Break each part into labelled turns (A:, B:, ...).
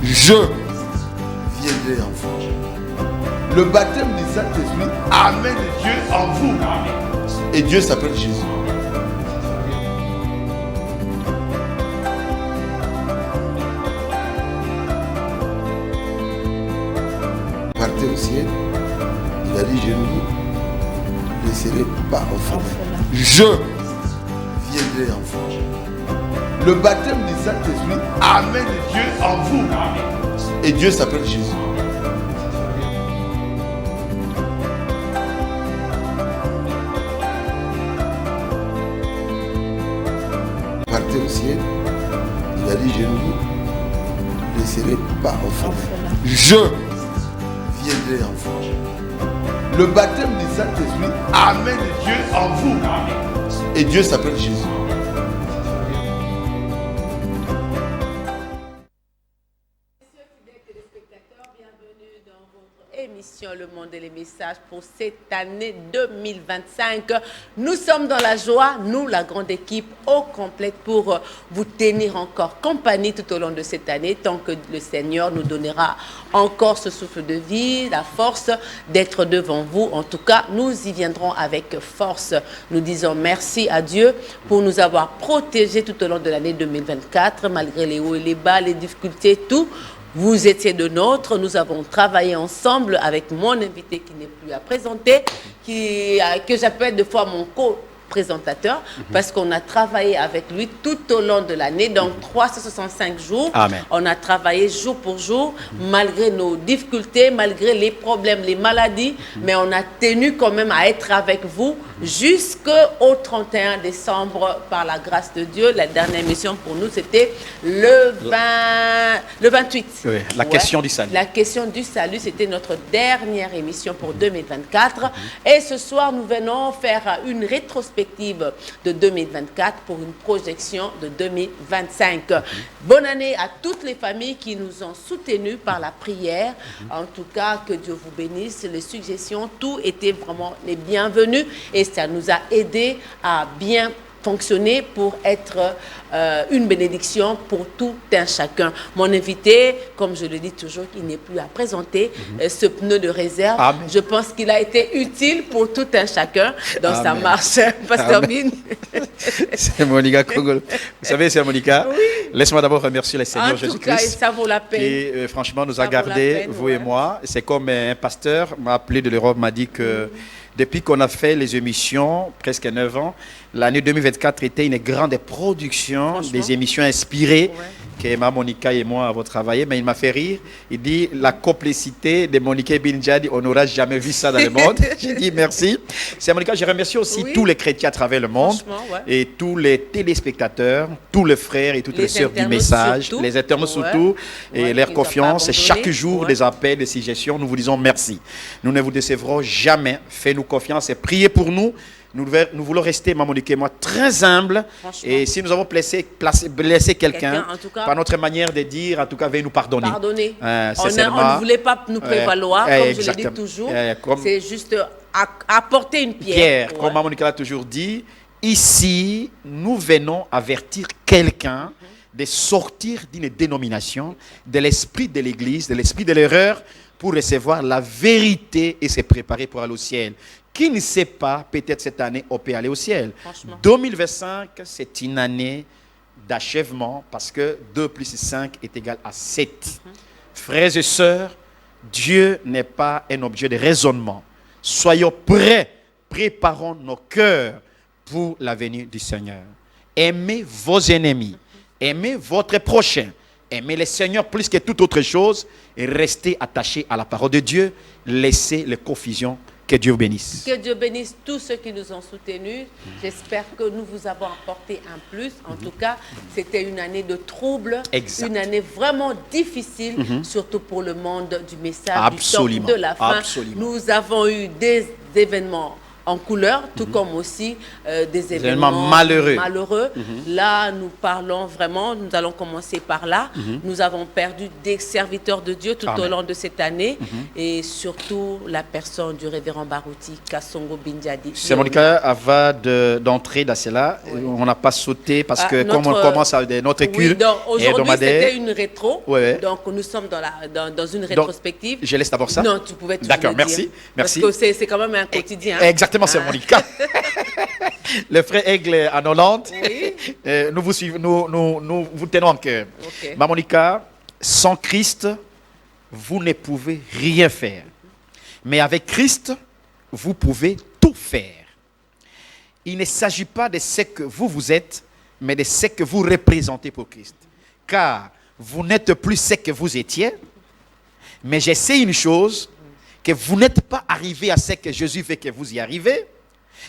A: je viendrai en vous. Le baptême du Saint-Esprit amène Dieu en vous. Et Dieu s'appelle Jésus. Partez au ciel. Il a dit, je ne vous laisserai pas orphelin. Je viendrai en vous. Le baptême du Saint-Esprit amène Dieu en vous. Et Dieu s'appelle Jésus. Partez au ciel. Il a dit, je ne vous laisserai pas orphelin. Je viendrai en vous. Le baptême du Saint-Esprit amène Dieu en vous. Et Dieu s'appelle Jésus.
B: Émission Le Monde et les Messages pour cette année 2025. Nous sommes dans la joie, nous, la grande équipe au complet, pour vous tenir encore compagnie tout au long de cette année, tant que le Seigneur nous donnera encore ce souffle de vie, la force d'être devant vous. En tout cas, nous y viendrons avec force. Nous disons merci à Dieu pour nous avoir protégés tout au long de l'année 2024, malgré les hauts et les bas, les difficultés, tout. Vous étiez de nôtres, nous avons travaillé ensemble avec mon invité qui n'est plus à présenter, que j'appelle des fois mon co-présentateur, parce qu'on a travaillé avec lui tout au long de l'année, donc 365 jours.
C: Amen. On
B: a travaillé jour pour jour, malgré nos difficultés, malgré les problèmes, les maladies, mais on a tenu quand même à être avec vous jusqu'au 31 décembre, par la grâce de Dieu. La dernière émission pour nous, c'était le 28.
C: Oui, la question du salut.
B: La question du salut, c'était notre dernière émission pour 2024. Et ce soir, nous venons faire une rétrospective de 2024 pour une projection de 2025. Bonne année à toutes les familles qui nous ont soutenus par la prière. En tout cas, que Dieu vous bénisse. Les suggestions, tout était vraiment les bienvenus. Et ça nous a aidé à bien fonctionner pour être une bénédiction pour tout un chacun. Mon invité, comme je le dis toujours, il n'est plus à présenter, ce pneu de réserve.
C: Amen.
B: Je pense qu'il a été utile pour tout un chacun dans sa marche. Pasteur Bin.
C: C'est Monica Kogol. Vous savez, c'est Monica.
B: Oui.
C: Laisse-moi d'abord remercier le Seigneur
B: Jésus-Christ. En tout cas, ça vaut la peine.
C: Qui, franchement, nous a gardés, vous et moi. C'est comme un pasteur m'a appelé de l'Europe, m'a dit que depuis qu'on a fait les émissions, presque 9 ans, l'année 2024 était une grande production des émissions inspirées que ma Monica et moi avons travaillé. Mais il m'a fait rire. Il dit, la complicité de Monica et Binjadi, on n'aura jamais vu ça dans le monde. J'ai dit merci. C'est Monica, je remercie aussi tous les chrétiens à travers le monde et tous les téléspectateurs, tous les frères et toutes les sœurs du message, surtout, les internautes surtout, et leur confiance. Et chaque jour, des appels, des suggestions, nous vous disons merci. Nous ne vous décevrons jamais. Faites-nous confiance et priez pour nous. Nous voulons rester, Mamounique et moi, très humbles. Et si nous avons blessé quelqu'un, par notre manière de dire, en tout cas, veuillez nous pardonner.
B: On ne voulait pas nous prévaloir, comme je le dis toujours. C'est juste apporter une pierre.
C: Comme Mamounique l'a toujours dit, ici, nous venons avertir quelqu'un de sortir d'une dénomination, de l'esprit de l'Église, de l'esprit de l'erreur, pour recevoir la vérité et se préparer pour aller au ciel. Qui ne sait pas, peut-être cette année, on peut aller au ciel. 2025, c'est une année d'achèvement parce que 2 plus 5 est égal à 7. Frères et sœurs, Dieu n'est pas un objet de raisonnement. Soyons prêts, préparons nos cœurs pour la venue du Seigneur. Aimez vos ennemis, aimez votre prochain, aimez le Seigneur plus que toute autre chose et restez attachés à la parole de Dieu. Laissez les confusions. Que Dieu vous bénisse.
B: Que Dieu bénisse tous ceux qui nous ont soutenus. J'espère que nous vous avons apporté un plus. En tout cas, c'était une année de troubles, une année vraiment difficile, surtout pour le monde du message, du temps de la fin. Nous avons eu des événements en couleur, tout comme aussi des événements
C: malheureux.
B: Là, nous parlons vraiment, nous allons commencer par là. Nous avons perdu des serviteurs de Dieu tout au long de cette année et surtout la personne du révérend Barouti, Kassongo Binjadi.
C: C'est Monica, avant d'entrer dans cela, on n'a pas sauté parce que comme on commence à notre culte
B: aujourd'hui, c'était une rétro. Donc, nous sommes dans une rétrospective.
C: Donc, je laisse d'abord ça.
B: Non, tu pouvais toujours
C: D'accord,
B: le
C: merci.
B: dire.
C: Merci.
B: Parce que c'est quand même un quotidien.
C: Exactement, c'est Monica. Le frère Aigle en Hollande.
B: Oui.
C: Nous vous suivons, nous vous tenons en cœur.
B: Okay.
C: Ma Monica, sans Christ, vous ne pouvez rien faire. Mais avec Christ, vous pouvez tout faire. Il ne s'agit pas de ce que vous êtes, mais de ce que vous représentez pour Christ. Car vous n'êtes plus ce que vous étiez, mais je sais une chose, que vous n'êtes pas arrivé à ce que Jésus veut que vous y arrivez,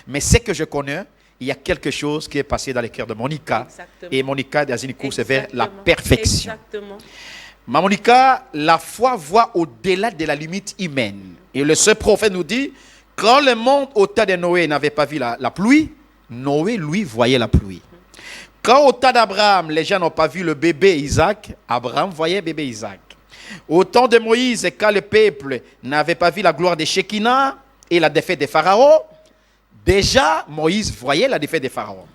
C: mais ce que je connais, il y a quelque chose qui est passé dans le cœur de Monica.
B: Exactement.
C: Et Monica est dans une course vers la perfection.
B: Exactement.
C: Ma Monica, la foi voit au-delà de la limite humaine. Et le seul prophète nous dit, quand le monde au temps de Noé n'avait pas vu la pluie, Noé, lui, voyait la pluie. Quand au temps d'Abraham, les gens n'ont pas vu le bébé Isaac, Abraham voyait bébé Isaac. Au temps de Moïse, quand le peuple n'avait pas vu la gloire de Shekinah et la défaite de Pharaon, déjà Moïse voyait la défaite de Pharaon.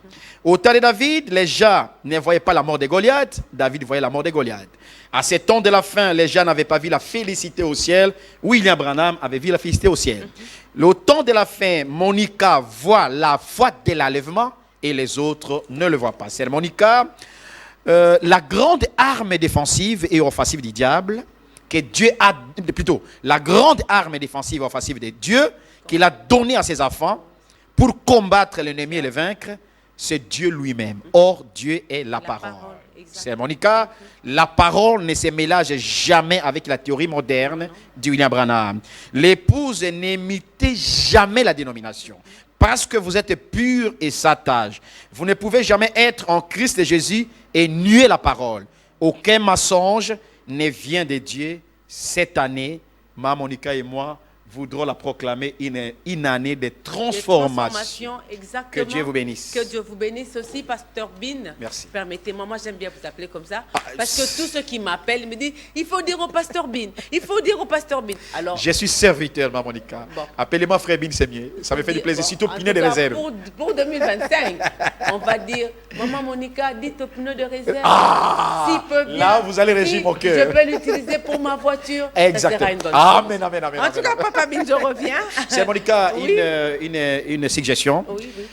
C: Au temps de David, les gens ne voyaient pas la mort de Goliath, David voyait la mort de Goliath. À ce temps de la fin, les gens n'avaient pas vu la félicité au ciel, William Branham avait vu la félicité au ciel. Au temps de la fin, Monica voit la foi de l'enlèvement et les autres ne le voient pas. C'est Monica. La grande arme défensive et offensive du diable que Dieu a, plutôt la grande arme défensive et offensive de Dieu qu'il a donnée à ses enfants pour combattre l'ennemi et le vaincre, c'est Dieu lui-même. Or, Dieu est la parole. C'est Monica, la parole ne se mélange jamais avec la théorie moderne de William Branham. L'épouse n'imitez jamais la dénomination. Parce que vous êtes pur et sage. Vous ne pouvez jamais être en Christ Jésus et nier la parole. Aucun mensonge ne vient de Dieu. Cette année, ma Monica et moi voudrons la proclamer une année de transformation.
B: Exactement.
C: Que Dieu vous bénisse.
B: Que Dieu vous bénisse aussi, Pasteur Bin.
C: Merci.
B: Permettez-moi, moi j'aime bien vous appeler comme ça. Parce que tous ceux qui m'appellent me disent, il faut dire au Pasteur Bin. Il faut dire au Pasteur Bin. Alors,
C: je suis serviteur, ma Monica. Bon. Appelez-moi frère Bin, c'est mieux. Ça me fait du plaisir. Surtout pneu de réserve.
B: Pour 2025, on va dire, maman Monica, dites au pneu de réserve.
C: Ah,
B: peut bien,
C: là, vous allez régir mon cœur.
B: Je peux l'utiliser pour ma voiture.
C: Exactement.
B: Ça sera une bonne
C: amen, amen, amen.
B: En tout cas, Papa Bin, je reviens.
C: C'est Monica,
B: oui.
C: une suggestion.
B: Oui, oui.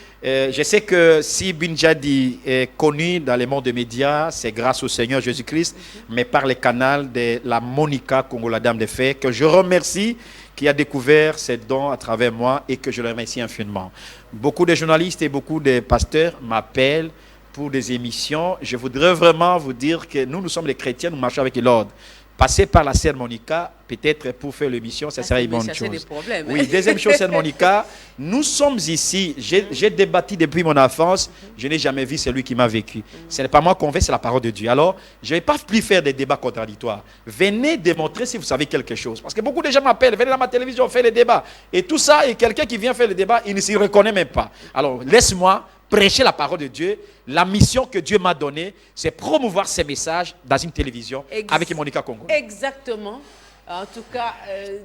C: Je sais que si Binjadi est connu dans le monde des médias, c'est grâce au Seigneur Jésus-Christ, mais par le canal de la Monica Congo, la Dame des Faits, que je remercie, qui a découvert ces dons à travers moi et que je le remercie infiniment. Beaucoup de journalistes et beaucoup de pasteurs m'appellent pour des émissions. Je voudrais vraiment vous dire que nous sommes les chrétiens, nous marchons avec l'ordre. Passer par la sœur Monica, peut-être pour faire l'émission, ça serait une bonne chose.
B: Des problèmes.
C: Oui, deuxième chose, sœur Monica, nous sommes ici, j'ai débattu depuis mon enfance, je n'ai jamais vu celui qui m'a vécu. Ce n'est pas moi qu'on veut, c'est la parole de Dieu. Alors, je ne vais pas plus faire des débats contradictoires. Venez démontrer si vous savez quelque chose. Parce que beaucoup de gens m'appellent, venez dans ma télévision, on fait les débats. Et tout ça, et quelqu'un qui vient faire le débat, il ne s'y reconnaît même pas. Alors, laisse-moi prêcher la parole de Dieu. La mission que Dieu m'a donnée, c'est promouvoir ces messages dans une télévision avec Monica Congo.
B: Exactement. En tout cas,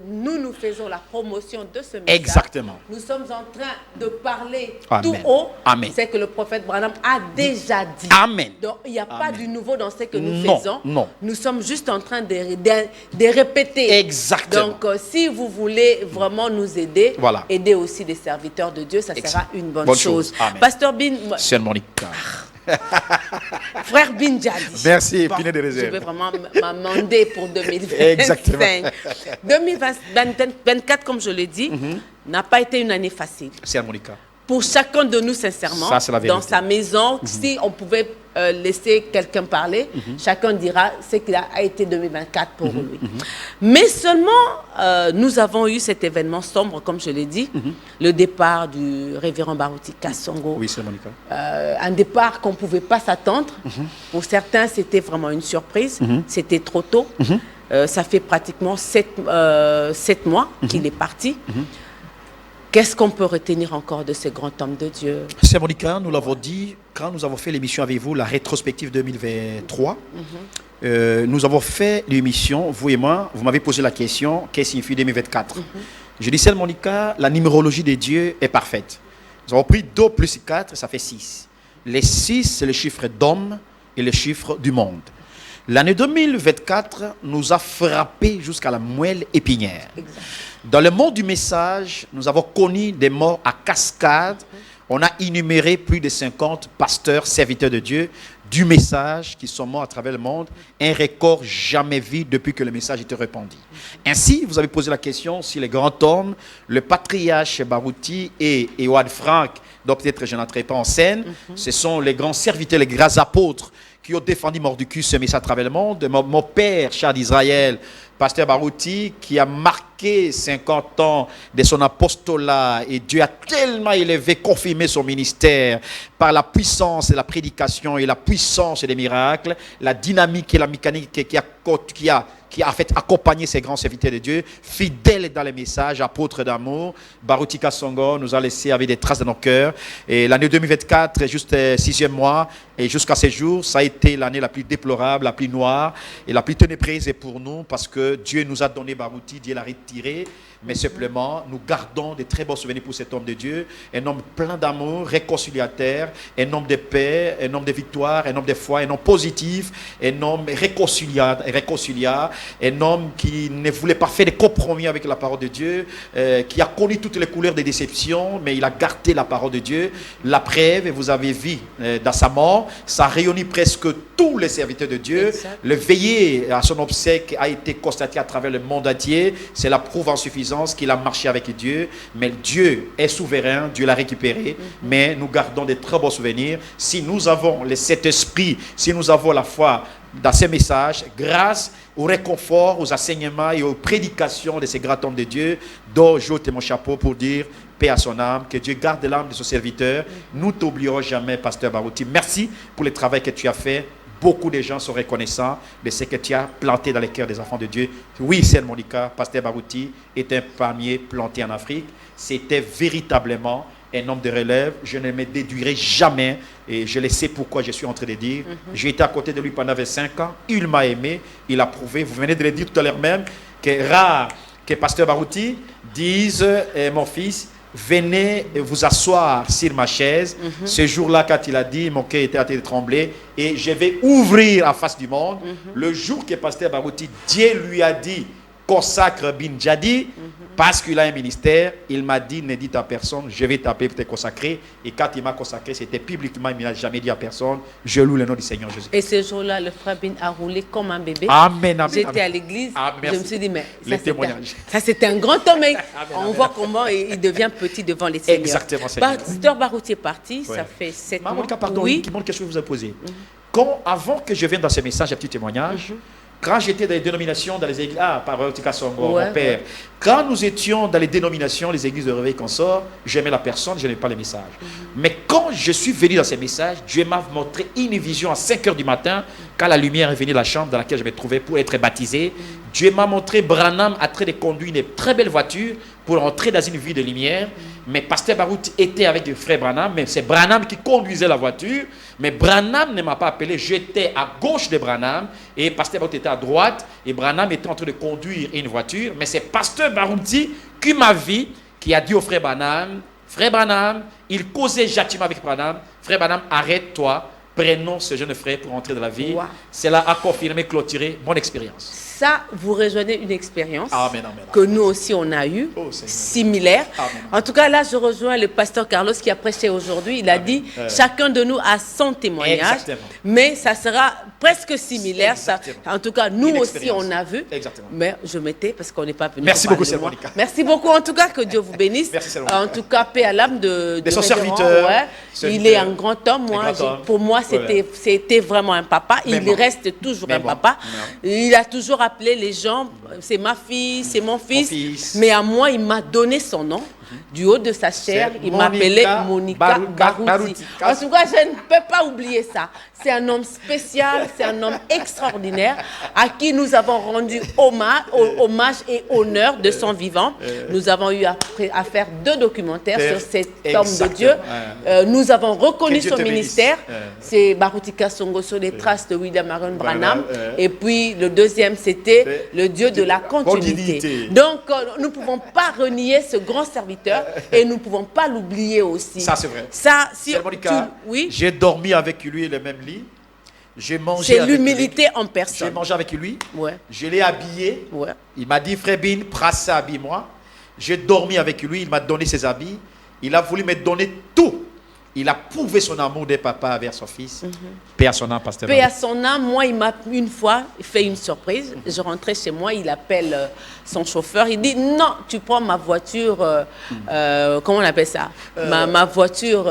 B: nous faisons la promotion de ce message.
C: Exactement.
B: Nous sommes en train de parler
C: Amen.
B: tout haut.
C: Amen.
B: C'est que le prophète Branham a déjà dit.
C: Amen.
B: Donc, il n'y a pas
C: Amen.
B: du nouveau dans ce que nous
C: Non,
B: faisons.
C: non.
B: Nous sommes juste en train de répéter.
C: Exactement.
B: Donc, si vous voulez vraiment nous aider,
C: voilà.
B: aider aussi des serviteurs de Dieu, ça sera une bonne chose.
C: Amen.
B: Pasteur Bin,
C: Sœur Monica.
B: Frère Binjadi.
C: Merci, bon, de réserve.
B: Je vais vraiment m'amender pour 2025.
C: Exactement.
B: 2024, comme je l'ai dit, n'a pas été une année facile.
C: Sœur Monica.
B: Pour chacun de nous, sincèrement,
C: ça, c'est la vérité.
B: dans sa maison, si on pouvait laisser quelqu'un parler, chacun dira ce qu'il a été 2024 pour lui. Mais seulement, nous avons eu cet événement sombre, comme je l'ai dit, le départ du révérend Barouti Kassongo.
C: Oui, c'est Monica.
B: Un départ qu'on ne pouvait pas s'attendre. Pour certains, c'était vraiment une surprise. C'était trop tôt. Ça fait pratiquement 7 mois qu'il est parti. Qu'est-ce qu'on peut retenir encore de ce grand homme de Dieu?
C: C'est Monica, nous l'avons dit, quand nous avons fait l'émission avec vous, la rétrospective 2023, nous avons fait l'émission, vous et moi, vous m'avez posé la question, qu'est-ce que signifie 2024? Je dis, c'est Monica, la numérologie de Dieu est parfaite. Nous avons pris 2 plus 4, ça fait 6. Les 6, c'est le chiffre d'homme et le chiffre du monde. L'année 2024 nous a frappé jusqu'à la moelle épinière. Exact. Dans le monde du message, nous avons connu des morts à cascade. On a énuméré plus de 50 pasteurs, serviteurs de Dieu, du message qui sont morts à travers le monde. Un record jamais vu depuis que le message était répandu. Ainsi, vous avez posé la question si les grands hommes, le patriarche Barouti et Ewad Frank, dont peut-être je n'entrerai pas en scène, ce sont les grands serviteurs, les grands apôtres qui ont défendu Mordicus ce message à travers le monde. Mon père, cher d'Israël, pasteur Barouti, qui a marqué 50 ans de son apostolat, et Dieu a tellement élevé, confirmé son ministère par la puissance de la prédication et la puissance des miracles, la dynamique et la mécanique qui a fait accompagner ces grands serviteurs de Dieu, fidèles dans les messages, apôtres d'amour. Barouti Kasongo nous a laissé avec des traces dans nos cœurs. Et l'année 2024, juste 6e mois, et jusqu'à ce jour, ça a été l'année la plus déplorable, la plus noire et la plus ténébreuse pour nous, parce que Dieu nous a donné Barouti, Dieu l'a retiré. Mais simplement, nous gardons de très bons souvenirs pour cet homme de Dieu, un homme plein d'amour, réconciliateur, un homme de paix, un homme de victoire, un homme de foi, un homme positif, un homme réconciliant, un homme qui ne voulait pas faire de compromis avec la parole de Dieu, qui a connu toutes les couleurs des déceptions, mais il a gardé la parole de Dieu. La preuve, vous avez vu dans sa mort, ça réunit presque tous les serviteurs de Dieu. Exact. Le veillé à son obsèque a été constaté à travers le monde entier. C'est la preuve en suffisance qu'il a marché avec Dieu, mais Dieu est souverain, Dieu l'a récupéré, mais nous gardons des très beaux souvenirs. Si nous avons le Saint-Esprit, si nous avons la foi dans ces messages, grâce au réconfort, aux enseignements et aux prédications de ces grands hommes de Dieu, dont j'ôte mon chapeau pour dire paix à son âme, que Dieu garde l'âme de son serviteur. Nous t'oublierons jamais, pasteur Barouti. Merci pour le travail que tu as fait. Beaucoup de gens sont reconnaissants de ce que tu as planté dans les cœurs des enfants de Dieu. Oui, c'est Monica, pasteur Barouti est un palmier planté en Afrique. C'était véritablement un homme de relève. Je ne me déduirai jamais, et je le sais pourquoi je suis en train de dire. J'ai été à côté de lui pendant 25 ans. Il m'a aimé, il a prouvé. Vous venez de le dire tout à l'heure même, que rare que pasteur Barouti dise, mon fils, venez vous asseoir sur ma chaise. Ce jour-là, quand il a dit, mon cœur était en train de trembler, et je vais ouvrir la face du monde. Le jour que pasteur Barouti, Dieu lui a dit, consacre Bin Jadi, parce qu'il a un ministère, il m'a dit, ne dites à personne, je vais t'appeler pour te consacrer. Et quand il m'a consacré, c'était publiquement, il n'a jamais dit à personne, je loue le nom du Seigneur Jésus.
B: Et ce jour-là, le frère Bin a roulé comme un bébé.
C: Amen, amen.
B: J'étais à l'église, je me suis dit, mais
C: ça
B: c'était un grand homme. On voit comment il devient petit devant les seigneurs.
C: Exactement, Seigneur.
B: Pasteur Barouti est parti, ça fait 7 mois.
C: Pardon, oui. Quelle question vous avez posée? Avant que je vienne dans ce message, un petit témoignage, quand j'étais dans les dénominations, dans les églises, par Songo, mon père, quand nous étions dans les dénominations, les églises de réveil consort, j'aimais la personne, je n'aimais pas les messages. Mais quand je suis venu dans ces messages, Dieu m'a montré une vision à 5 h du matin, quand la lumière est venue de la chambre dans laquelle je me trouvais pour être baptisé. Dieu m'a montré Branham en train de conduire une très belle voiture pour entrer dans une vie de lumière. Mais pasteur Barouti était avec le frère Branham, mais c'est Branham qui conduisait la voiture. Mais Branham ne m'a pas appelé, j'étais à gauche de Branham et pasteur Barouti était à droite et Branham était en train de conduire une voiture. Mais c'est pasteur Barouti qui m'a vu, qui a dit au frère Branham, il causait gentiment avec Branham, frère Branham, arrête-toi, prenons ce jeune frère pour entrer dans la vie. Wow. Cela a confirmé, clôturé mon expérience.
B: Ça, vous rejoignez une expérience que nous aussi on a eue, similaire. En tout cas, là, je rejoins le pasteur Carlos qui a prêché aujourd'hui. Il a dit, chacun de nous a son témoignage, mais ça sera presque similaire. Ça, en tout cas, nous aussi, on a vu. Mais je m'étais, parce qu'on n'est pas venu.
C: Merci beaucoup, Monica.
B: Merci beaucoup, en tout cas, que Dieu vous bénisse.
C: Merci,
B: en tout cas, paix à l'âme de
C: son serviteur.
B: Il est un grand homme. Pour moi, c'était vraiment un papa. Il reste toujours un papa. Il a toujours appelé les gens, c'est ma fille, c'est mon fils. Mais à moi, il m'a donné son nom. du haut de sa chair, il m'appelait Monica Barouti. En tout cas, je ne peux pas oublier ça. C'est un homme spécial, c'est un homme extraordinaire à qui nous avons rendu hommage et honneur de son vivant. Nous avons eu à faire 2 documentaires sur cet homme de Dieu. Nous avons reconnu son ministère. C'est Barouti Kasongo sur les traces de William Marion Branham. Et puis le deuxième, c'était le Dieu de la continuité. Donc, nous ne pouvons pas renier ce grand serviteur et nous ne pouvons pas l'oublier aussi.
C: Ça, c'est vrai.
B: Ça, si
C: oui. J'ai dormi avec lui le même lit. J'ai mangé
B: avec lui. C'est l'humilité en personne.
C: J'ai mangé avec lui.
B: Ouais.
C: Je l'ai habillé.
B: Ouais.
C: Il m'a dit, Frère Bin, prends ça, habille-moi. J'ai dormi avec lui. Il m'a donné ses habits. Il a voulu me donner tout. Il a prouvé son amour des papas vers son fils. Paix à son âme, pasteur.
B: Paix à son âme. Moi, il m'a une fois fait une surprise. Je rentrais chez moi, il appelle son chauffeur. Il dit, non, tu prends ma voiture, comment on appelle ça, ma voiture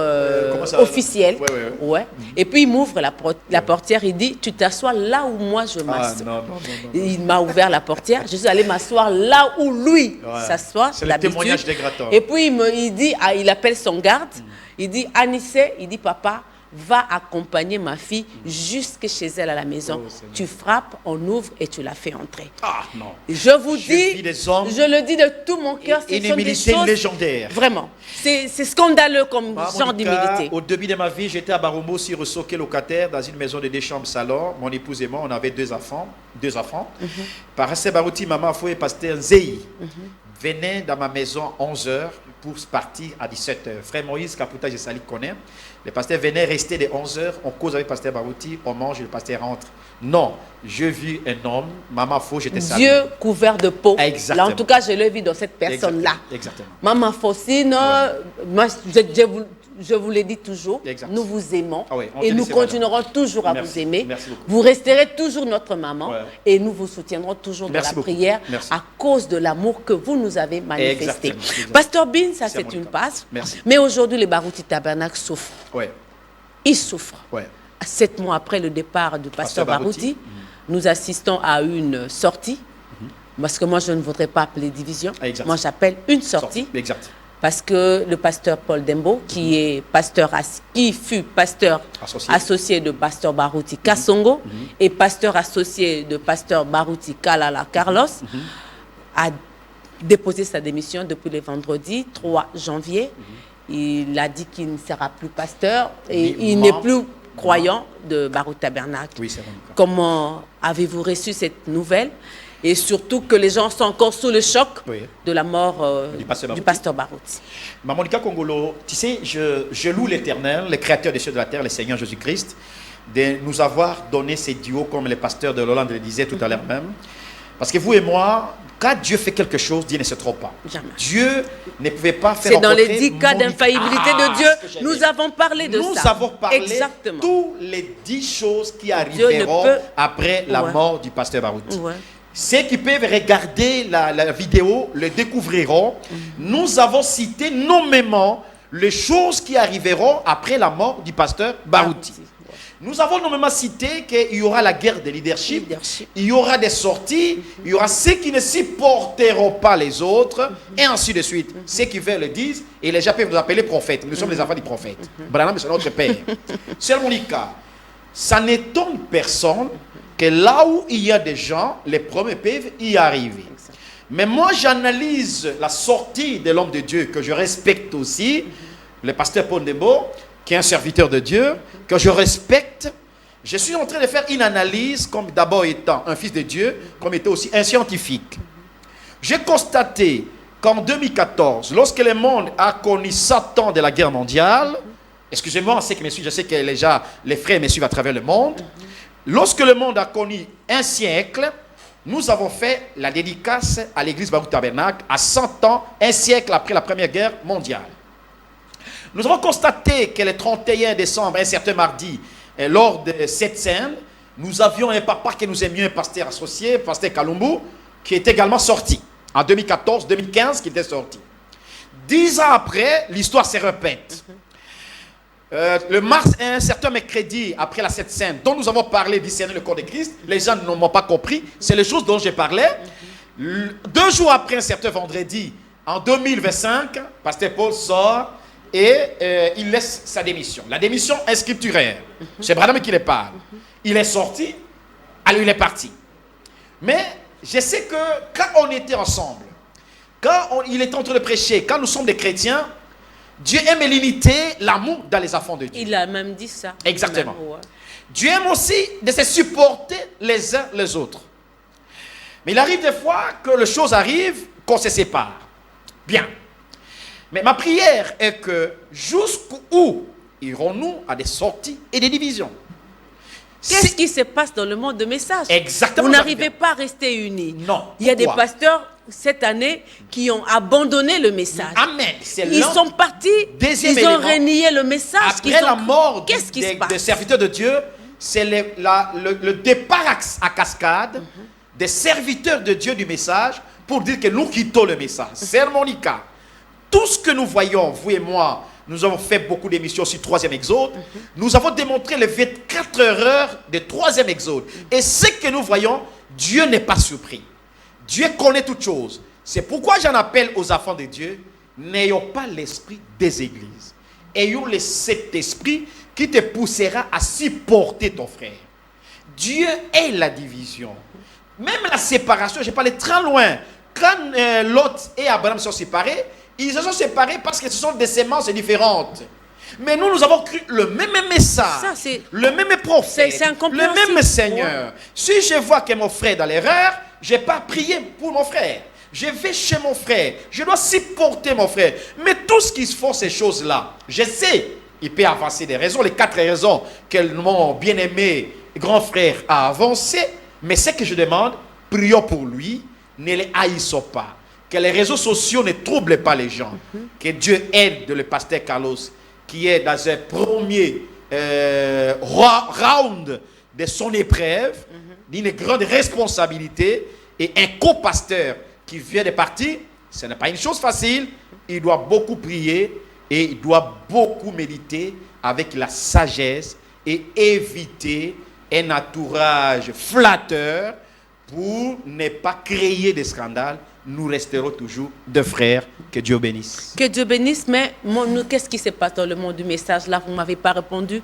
B: officielle. Ouais. Et puis, il m'ouvre la portière. Il dit, tu t'assois là où moi, je m'assois. Il m'a ouvert la portière. Je suis allée m'asseoir là où lui s'assoit.
C: C'est le témoignage dégratant.
B: Et puis, il dit, il appelle son garde. Il dit, Anissé, il dit, papa, va accompagner ma fille jusque chez elle à la maison. Tu frappes, on ouvre et tu la fais entrer.
C: Ah non.
B: Je vous dis, je le dis de tout mon cœur, c'est
C: une humilité légendaire.
B: Vraiment, c'est scandaleux comme genre d'humilité.
C: Au début de ma vie, j'étais à Baromo, sur Ressoké locataire, dans une maison de 2 chambres salon. Mon épouse et moi, on avait 2 enfants. Par assez Barouti, maman Foué, pasteur Nzei, venait dans ma maison à 11h pour partir à 17h. Frère Moïse Kaputa, je sali connaît. Le pasteur venait rester de 11h, on cause avec le pasteur Barouti, on mange et le pasteur rentre. Non, je vis un homme, maman Fou, j'étais salé.
B: Dieu couvert de peau.
C: Exactement.
B: Là, en tout cas, je l'ai vu dans cette personne-là.
C: Exactement.
B: Maman Faucine, moi, je vous l'ai dit toujours, nous vous aimons et nous continuerons toujours à vous aimer. Vous resterez toujours notre maman et nous vous soutiendrons toujours dans la prière à cause de l'amour que vous nous avez manifesté. Pasteur Bin, ça c'est une passe. Mais aujourd'hui, les Barouti Tabernacle souffrent. Ils souffrent. 7 mois après le départ du pasteur Barouti, nous assistons à une sortie. Parce que moi, je ne voudrais pas appeler division. Moi, j'appelle une sortie. Parce que le pasteur Paul Dembo, qui fut pasteur associé de pasteur Barouti Kasongo et pasteur associé de pasteur Barouti Kalala Carlos, a déposé sa démission depuis le vendredi 3 janvier. Il a dit qu'il ne sera plus pasteur et il n'est plus croyant de Barouti Tabernacle. Comment avez-vous reçu cette nouvelle? Et surtout que les gens sont encore sous le choc de la mort du pasteur Barouti.
C: Monica Kongolo, tu sais, je loue l'Éternel, le créateur des cieux et de la terre, le Seigneur Jésus-Christ, de nous avoir donné ces duos, comme le pasteur de Hollande le disait tout à l'heure même. Parce que vous et moi, quand Dieu fait quelque chose, Dieu ne se trompe pas.
B: Jamais.
C: Dieu ne pouvait pas faire.
B: C'est dans les 10 cas d'infaillibilité de Dieu. Nous avons parlé de ça.
C: Nous avons parlé de toutes les 10 choses qui arriveront après la mort du pasteur Barouti. Ceux qui peuvent regarder la vidéo le découvriront. Nous avons cité nommément les choses qui arriveront après la mort du pasteur Barouti. Nous avons nommément cité qu'il y aura la guerre de leadership, il y aura des sorties, il y aura ceux qui ne supporteront pas les autres, et ainsi de suite. Ceux qui veulent le disent, et les gens peuvent nous appeler prophètes. Nous sommes les enfants du prophète. Branham, c'est notre père. C'est Monica. Ça n'étonne personne que là où il y a des gens, les premiers peuvent y arriver. Mais moi, j'analyse la sortie de l'homme de Dieu, que je respecte aussi, le pasteur Paul Dembo, qui est un serviteur de Dieu, que je respecte. Je suis en train de faire une analyse, comme d'abord étant un fils de Dieu, comme étant aussi un scientifique. J'ai constaté qu'en 2014, lorsque le monde a connu 100 ans de la guerre mondiale, excusez-moi, ceux qui me suivent, je sais que les frères me suivent à travers le monde, lorsque le monde a connu un siècle, nous avons fait la dédicace à l'église Barouti Tabernacle à 100 ans, un siècle après la Première Guerre mondiale. Nous avons constaté que le 31 décembre, un certain mardi, lors de cette scène, nous avions un papa que nous aimions, un pasteur associé, pasteur Kalumbu, qui est également sorti. En 2014-2015, qui était sorti. 10 ans après, l'histoire se répète. Le mars, un certain mercredi, après la Sainte Seine, dont nous avons parlé, discerner le corps de Christ, les gens n'ont pas compris, c'est les choses dont je parlais. 2 jours après, un certain vendredi, en 2025, Pasteur Paul sort et il laisse sa démission. La démission est scripturaire. C'est Branham qui le parle. Il est sorti, alors il est parti. Mais je sais que quand on était ensemble, quand il était en train de prêcher, quand nous sommes des chrétiens, Dieu aime limiter l'amour dans les enfants de Dieu.
B: Il a même dit ça.
C: Exactement.
B: Même, ouais.
C: Dieu aime aussi de se supporter les uns les autres. Mais il arrive des fois que les choses arrivent, qu'on se sépare. Bien. Mais ma prière est que jusqu'où irons-nous à des sorties et des divisions?
B: Qu'est-ce qui se passe dans le monde de message?
C: Exactement.
B: Vous n'arrivez pas à rester unis.
C: Non.
B: Il y a des
C: Pourquoi?
B: pasteurs cette année qui ont abandonné le message.
C: Amen.
B: Ils sont partis,
C: Deuxième
B: ils ont
C: élément.
B: renié le message.
C: Après la mort
B: Qu'est-ce qui se passe?
C: des serviteurs de Dieu, c'est le départ à cascade des serviteurs de Dieu du message pour dire que nous quittons le message. C'est Monica. Tout ce que nous voyons, vous et moi, nous avons fait beaucoup d'émissions sur 3e Exode. Nous avons démontré les 24 heures de 3e Exode. Et ce que nous voyons, Dieu n'est pas surpris. Dieu connaît toutes choses. C'est pourquoi j'en appelle aux enfants de Dieu, n'ayons pas l'esprit des églises. Ayons cet esprit qui te poussera à supporter ton frère. Dieu est la division. Même la séparation, j'ai parlé très loin. Quand Lot et Abraham sont séparés, ils se sont séparés parce que ce sont des semences différentes. Mais nous avons cru le même message,
B: Ça,
C: le même prophète,
B: c'est
C: le même Seigneur. Ouais. Si je vois que mon frère est dans l'erreur, je n'ai pas prié pour mon frère. Je vais chez mon frère. Je dois supporter mon frère. Mais tout ce qui se font ces choses-là, je sais, il peut avancer des raisons, les 4 raisons que mon bien-aimé grand frère a avancé. Mais ce que je demande, prions pour lui, ne les haïssons pas. Que les réseaux sociaux ne troublent pas les gens. Que Dieu aide le pasteur Carlos, qui est dans un premier round de son épreuve, d'une grande responsabilité, et un co-pasteur qui vient de partir, ce n'est pas une chose facile. Il doit beaucoup prier et il doit beaucoup méditer avec la sagesse et éviter un entourage flatteur pour ne pas créer des scandales. Nous resterons toujours deux frères. Que Dieu bénisse.
B: Que Dieu bénisse, mais qu'est-ce qui se passe dans le monde du message? Là, vous ne m'avez pas répondu.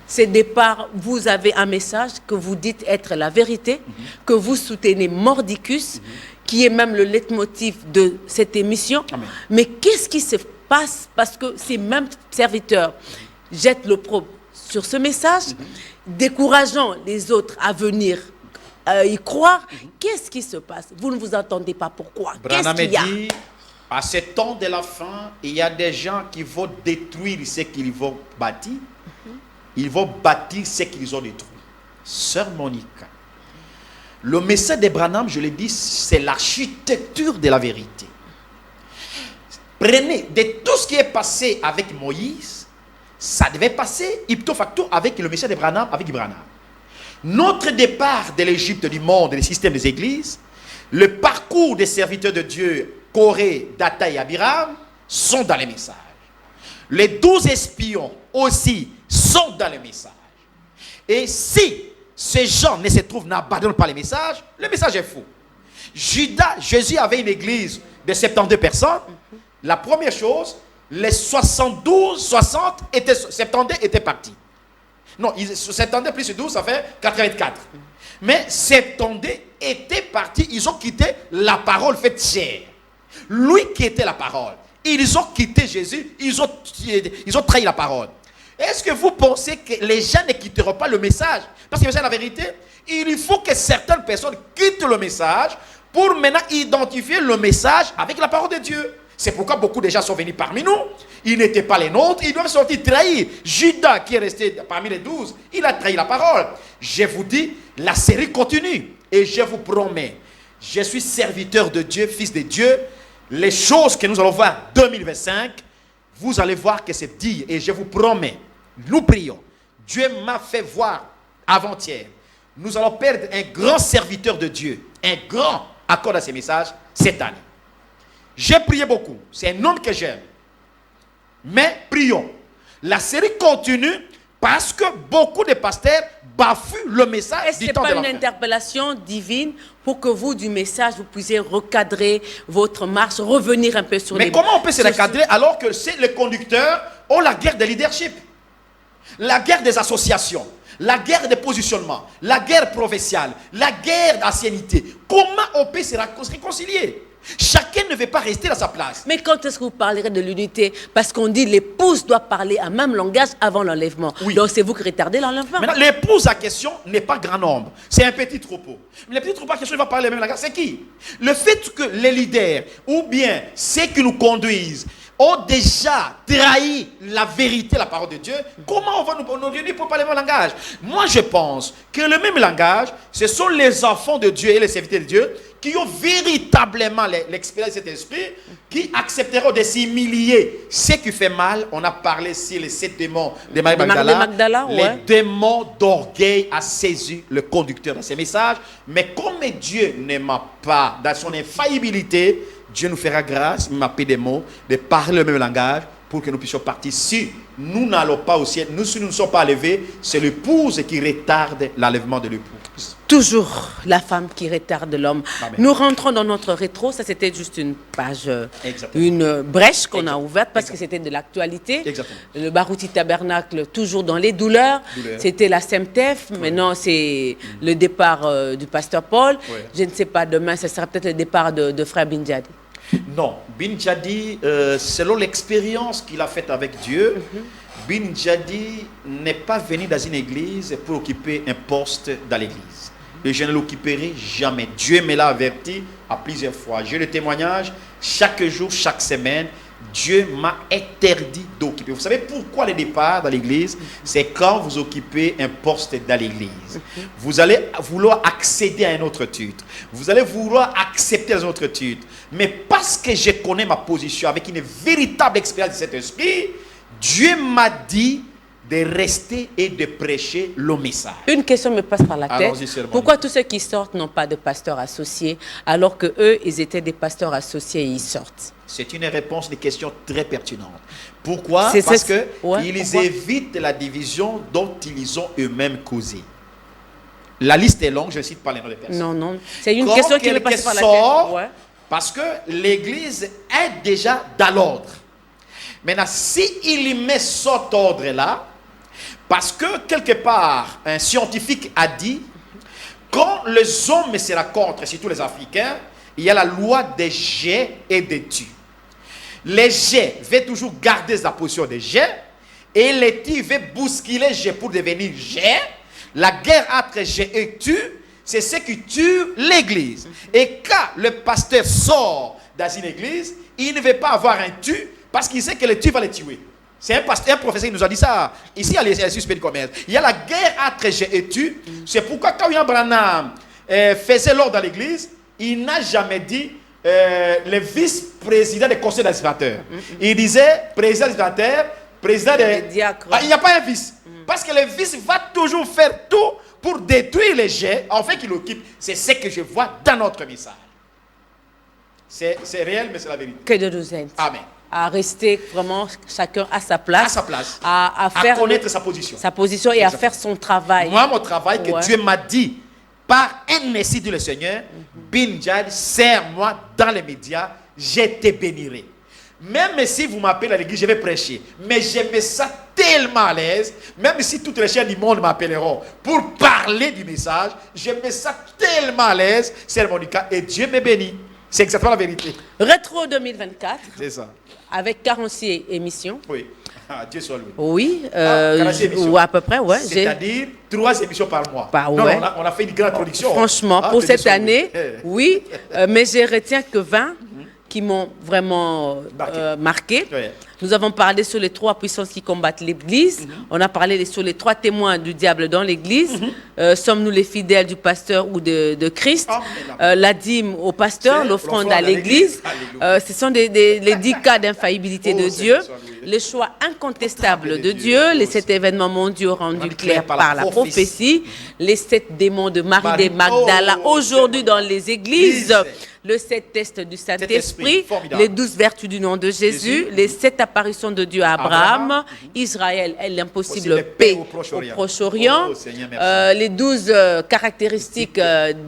B: C'est départ, vous avez un message que vous dites être la vérité, que vous soutenez Mordicus, qui est même le leitmotiv de cette émission.
C: Amen.
B: Mais qu'est-ce qui se passe? Parce que ces mêmes serviteurs jettent l'opprobre sur ce message, décourageant les autres à venir y croire. Qu'est-ce qui se passe? Vous ne vous entendez pas. Pourquoi? Qu'est-ce qu'il y a?
C: Dit, à ce temps de la fin, il y a des gens qui vont détruire ce qu'ils vont bâtir. Ils vont bâtir ce qu'ils ont détruit. Sœur Monica, le message de Branham, je l'ai dit, c'est l'architecture de la vérité. Prenez de tout ce qui est passé avec Moïse, ça devait passer ipso facto avec le message de Branham, avec Branham. Notre départ de l'Égypte, du monde et des systèmes des églises, le parcours des serviteurs de Dieu, Corée, Data et Abiram, sont dans les messages. Les 12 espions aussi sont dans les messages. Et si ces gens ne se trouvent, n'abandonnent pas les messages, le message est faux. Judas, Jésus avait une église de 72 personnes. La première chose, les 72, 60, 72 étaient partis. Non, 72 plus 12, ça fait 84. Mais 72 étaient partis, ils ont quitté la parole faite chair. Lui qui était la parole. Ils ont quitté Jésus, ils ont trahi la parole. Est-ce que vous pensez que les gens ne quitteront pas le message? Parce que c'est la vérité. Il faut que certaines personnes quittent le message pour maintenant identifier le message avec la parole de Dieu. C'est pourquoi beaucoup de gens sont venus parmi nous. Ils n'étaient pas les nôtres. Ils doivent sortir trahis. Judas, qui est resté parmi les 12, il a trahi la parole. Je vous dis, la série continue. Et je vous promets, je suis serviteur de Dieu, fils de Dieu. Les choses que nous allons voir en 2025, vous allez voir que c'est dit. Et je vous promets, nous prions. Dieu m'a fait voir avant-hier. Nous allons perdre un grand serviteur de Dieu. Un grand accord à ces messages cette année. J'ai prié beaucoup. C'est un homme que j'aime. Mais prions. La série continue Parce que beaucoup de pasteurs bafouent le message
B: Est-ce que
C: du
B: ce
C: temps
B: n'est
C: de
B: pas une
C: l'enfer.
B: interpellation divine pour que vous, du message, vous puissiez recadrer votre marche, revenir un peu sur les...
C: Mais comment on peut se
B: sur-
C: recadrer alors que c'est les conducteurs ont la guerre de leadership, la guerre des associations, la guerre des positionnements, la guerre provinciale, la guerre d'ancienneté? Comment on peut se réconcilier? Chacun ne veut pas rester dans sa place.
B: Mais quand est-ce que vous parlerez de l'unité? Parce qu'on dit l'épouse doit parler un même langage avant l'enlèvement.
C: Oui.
B: Donc c'est vous qui retardez l'enlèvement.
C: Maintenant, l'épouse à question n'est pas grand nombre. C'est un petit troupeau. Mais le petit troupeau à question, il va parler le même langage. C'est qui? Le fait que les leaders, ou bien ceux qui nous conduisent, ont déjà trahi la vérité, la parole de Dieu, comment on va nous réunir pour parler le même langage? Moi, je pense que le même langage, ce sont les enfants de Dieu et les serviteurs de Dieu qui ont véritablement l'expérience de cet esprit, qui accepteront de s'humilier. Ce qui fait mal, on a parlé sur les 7 démons de Marie Magdala. Les démons d'orgueil a saisi le conducteur dans ses messages. Mais comme Dieu ne m'a pas, dans son infaillibilité, Dieu nous fera grâce, il m'a pris des mots, de parler le même langage pour que nous puissions partir. Si nous n'allons pas au ciel, si nous ne sommes pas levés, c'est l'épouse qui retarde l'enlèvement de l'époux.
B: Toujours la femme qui retarde l'homme.
C: Amen.
B: Nous rentrons dans notre rétro. Ça, c'était juste une page,
C: Exactement.
B: une brèche qu'on a
C: Exactement.
B: ouverte parce que
C: Exactement.
B: c'était de l'actualité.
C: Exactement.
B: Le Barouti Tabernacle, toujours dans les douleurs.
C: Douleurs.
B: C'était la SEMTEF. Maintenant, c'est le départ du pasteur Paul.
C: Ouais.
B: Je ne sais pas, demain, ce sera peut-être le départ de frère Binjadi.
C: Non, Bin Jadi, selon l'expérience qu'il a faite avec Dieu, Bin Jadi n'est pas venu dans une église pour occuper un poste dans l'église. Et je ne l'occuperai jamais. Dieu me l'a averti à plusieurs fois. J'ai le témoignage, chaque jour, chaque semaine, Dieu m'a interdit d'occuper. Vous savez pourquoi le départ dans l'église? C'est quand vous occupez un poste dans l'église. Vous allez vouloir accéder à un autre titre. Vous allez vouloir accepter un autre titre. Mais parce que je connais ma position avec une véritable expérience de cet esprit, Dieu m'a dit de rester et de prêcher le message.
B: Une question me passe par la tête.
C: Allons-y, seulement.
B: Pourquoi tous ceux qui sortent n'ont pas de pasteur associé alors que eux, ils étaient des pasteurs associés et ils sortent?
C: C'est une réponse, une question très pertinente. Pourquoi?
B: C'est-
C: Parce
B: c'est-
C: qu'ils
B: ouais, pourquoi?
C: évitent la division dont ils ont eux-mêmes causé. La liste est longue, je ne cite pas les noms des personnes.
B: Non, non. C'est une
C: Quand
B: question qui me
C: quelqu'un
B: passe par la
C: sort,
B: tête. Ouais.
C: parce que l'église est déjà dans l'ordre. Maintenant, s'il met cet ordre-là, parce que quelque part, un scientifique a dit, quand les hommes se rencontrent, surtout les Africains, il y a la loi des jets et des tues. Les jets veulent toujours garder sa position de jet, et les tues veulent bousculer jet pour devenir jet. La guerre entre jet et tue, c'est ce qui tue l'église. Et quand le pasteur sort dans une église, il ne veut pas avoir un tu parce qu'il sait que le tu va le tuer. C'est un pasteur, un professeur qui nous a dit ça. Ici, à l'Institut du commerce. Il y a la guerre entre jet et tu. C'est pourquoi quand William Branham faisait l'ordre dans l'église, il n'a jamais dit le vice-président du conseil d'administrateur. Il disait président d'administrateur, président
B: Les diacres.
C: Ah, il n'y a pas un vice. Parce que le vice va toujours faire tout pour détruire les jets, afin qu'il occupe. C'est ce que je vois dans notre message. C'est réel, mais c'est la vérité.
B: Que Dieu nous aide.
C: Amen.
B: À rester vraiment chacun à sa place.
C: À sa place.
B: À faire
C: connaître sa position.
B: Sa position et à
C: Exactement.
B: faire son travail.
C: Moi, mon travail que
B: Ouais.
C: Dieu m'a dit, par un essai du Seigneur, Bin Jadi, sers-moi dans les médias, je te bénirai. Même si vous m'appelez à l'église, je vais prêcher. Mais je me sens tellement à l'aise, même si toutes les chaînes du monde m'appelleront pour parler du message, je me sens tellement à l'aise, c'est mon cas, et Dieu me bénit. C'est exactement la vérité.
B: Rétro 2024,
C: C'est ça.
B: avec 46 émissions.
C: Oui. Ah, Dieu soit loué.
B: Oui,
C: 46 émissions.
B: ou à peu près, ouais.
C: C'est-à-dire 3 émissions par mois.
B: Bah,
C: Non,
B: ouais.
C: non, on a fait une grande production.
B: Franchement,
C: Ah,
B: pour
C: que Dieu
B: cette
C: soit
B: année,
C: loué.
B: oui, mais je retiens que 20 qui m'ont vraiment marqué.
C: Ouais.
B: Nous avons parlé sur les 3 puissances qui combattent l'Église. On a parlé sur les 3 témoins du diable dans l'Église. Sommes-nous les fidèles du pasteur ou de Christ? La dîme au pasteur,
C: C'est
B: l'offrande à l'Église.
C: Alléluia.
B: Ce sont les 10 cas d'infaillibilité
C: Oh,
B: de
C: Seigneur,
B: Dieu.
C: sois loué.
B: Les choix incontestables
C: De
B: de
C: Dieu.
B: Dieu. Les
C: Oh,
B: 7 événements mondiaux rendus
C: Rendus
B: clairs
C: clairs
B: par la prophétie. Les 7 démons de Marie de
C: Marie.
B: Magdala
C: Oh,
B: aujourd'hui
C: Seigneur.
B: dans les églises.
C: Église.
B: le 7 tests du Saint-Esprit,
C: formidable.
B: les 12 vertus du nom de Jésus, les 7 apparitions de Dieu à Abraham, Israël est l'impossible paix au Proche-Orient, les 12 caractéristiques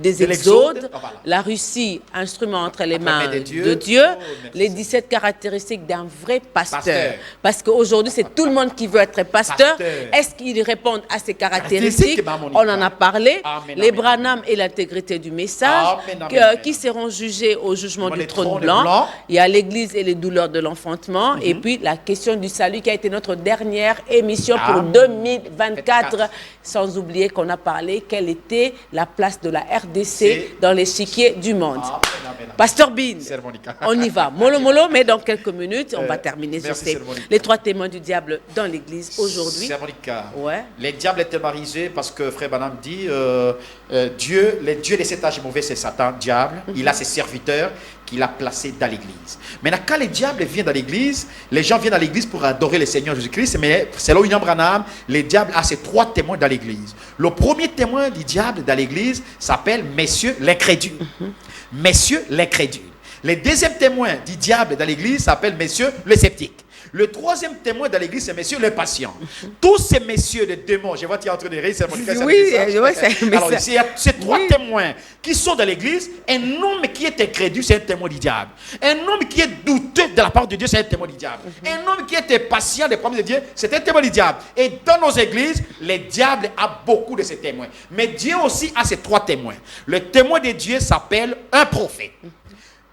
B: des exodes, la Russie, instrument entre les mains de Dieu, les 17 caractéristiques d'un vrai pasteur. Parce qu'aujourd'hui, c'est tout le monde qui veut être pasteur. Est-ce qu'ils répondent à ces caractéristiques? On en a parlé. Les Branham et l'intégrité du message, qui seront jugés au jugement du trône blanc. Il y a l'Église et les douleurs de l'enfantement. Et puis, la question du salut qui a été notre dernière émission pour 2024. Sans oublier qu'on a parlé quelle était la place de la RDC dans l'échiquier du monde. Pasteur Bin, on y va. Mollo mollo, mais dans quelques minutes, on va terminer sur les 3 témoins du diable dans l'église aujourd'hui. Ouais.
C: Les diables étaient marisés parce que Frère Branham dit Dieu de cet âge mauvais, c'est Satan, diable. Il a ses serviteurs qu'il a placés dans l'église. Maintenant, quand les diables viennent dans l'église, les gens viennent dans l'église pour adorer le Seigneur Jésus-Christ, mais selon William Branham, les diables ont ces 3 témoins dans l'église. Le premier témoin du diable dans l'église s'appelle Messieurs l'incrédule. Messieurs l'incrédule. Le deuxième témoin du diable dans l'église s'appelle Messieurs le sceptique. Le troisième témoin dans l'église, c'est messieurs les patients. Tous ces messieurs de démons, je vois qu'il y a en train de rire, c'est mon
B: oui, je vois ça.
C: Alors, ici, il y a ces 3 témoins qui sont dans l'église. Un homme qui est incrédule, c'est un témoin du diable. Un homme qui est douteux de la part de Dieu, c'est un témoin du diable. Un homme qui est patient des promesses de Dieu, c'est un témoin du diable. Et dans nos églises, les diables ont beaucoup de ces témoins. Mais Dieu aussi a ces 3 témoins. Le témoin de Dieu s'appelle un prophète.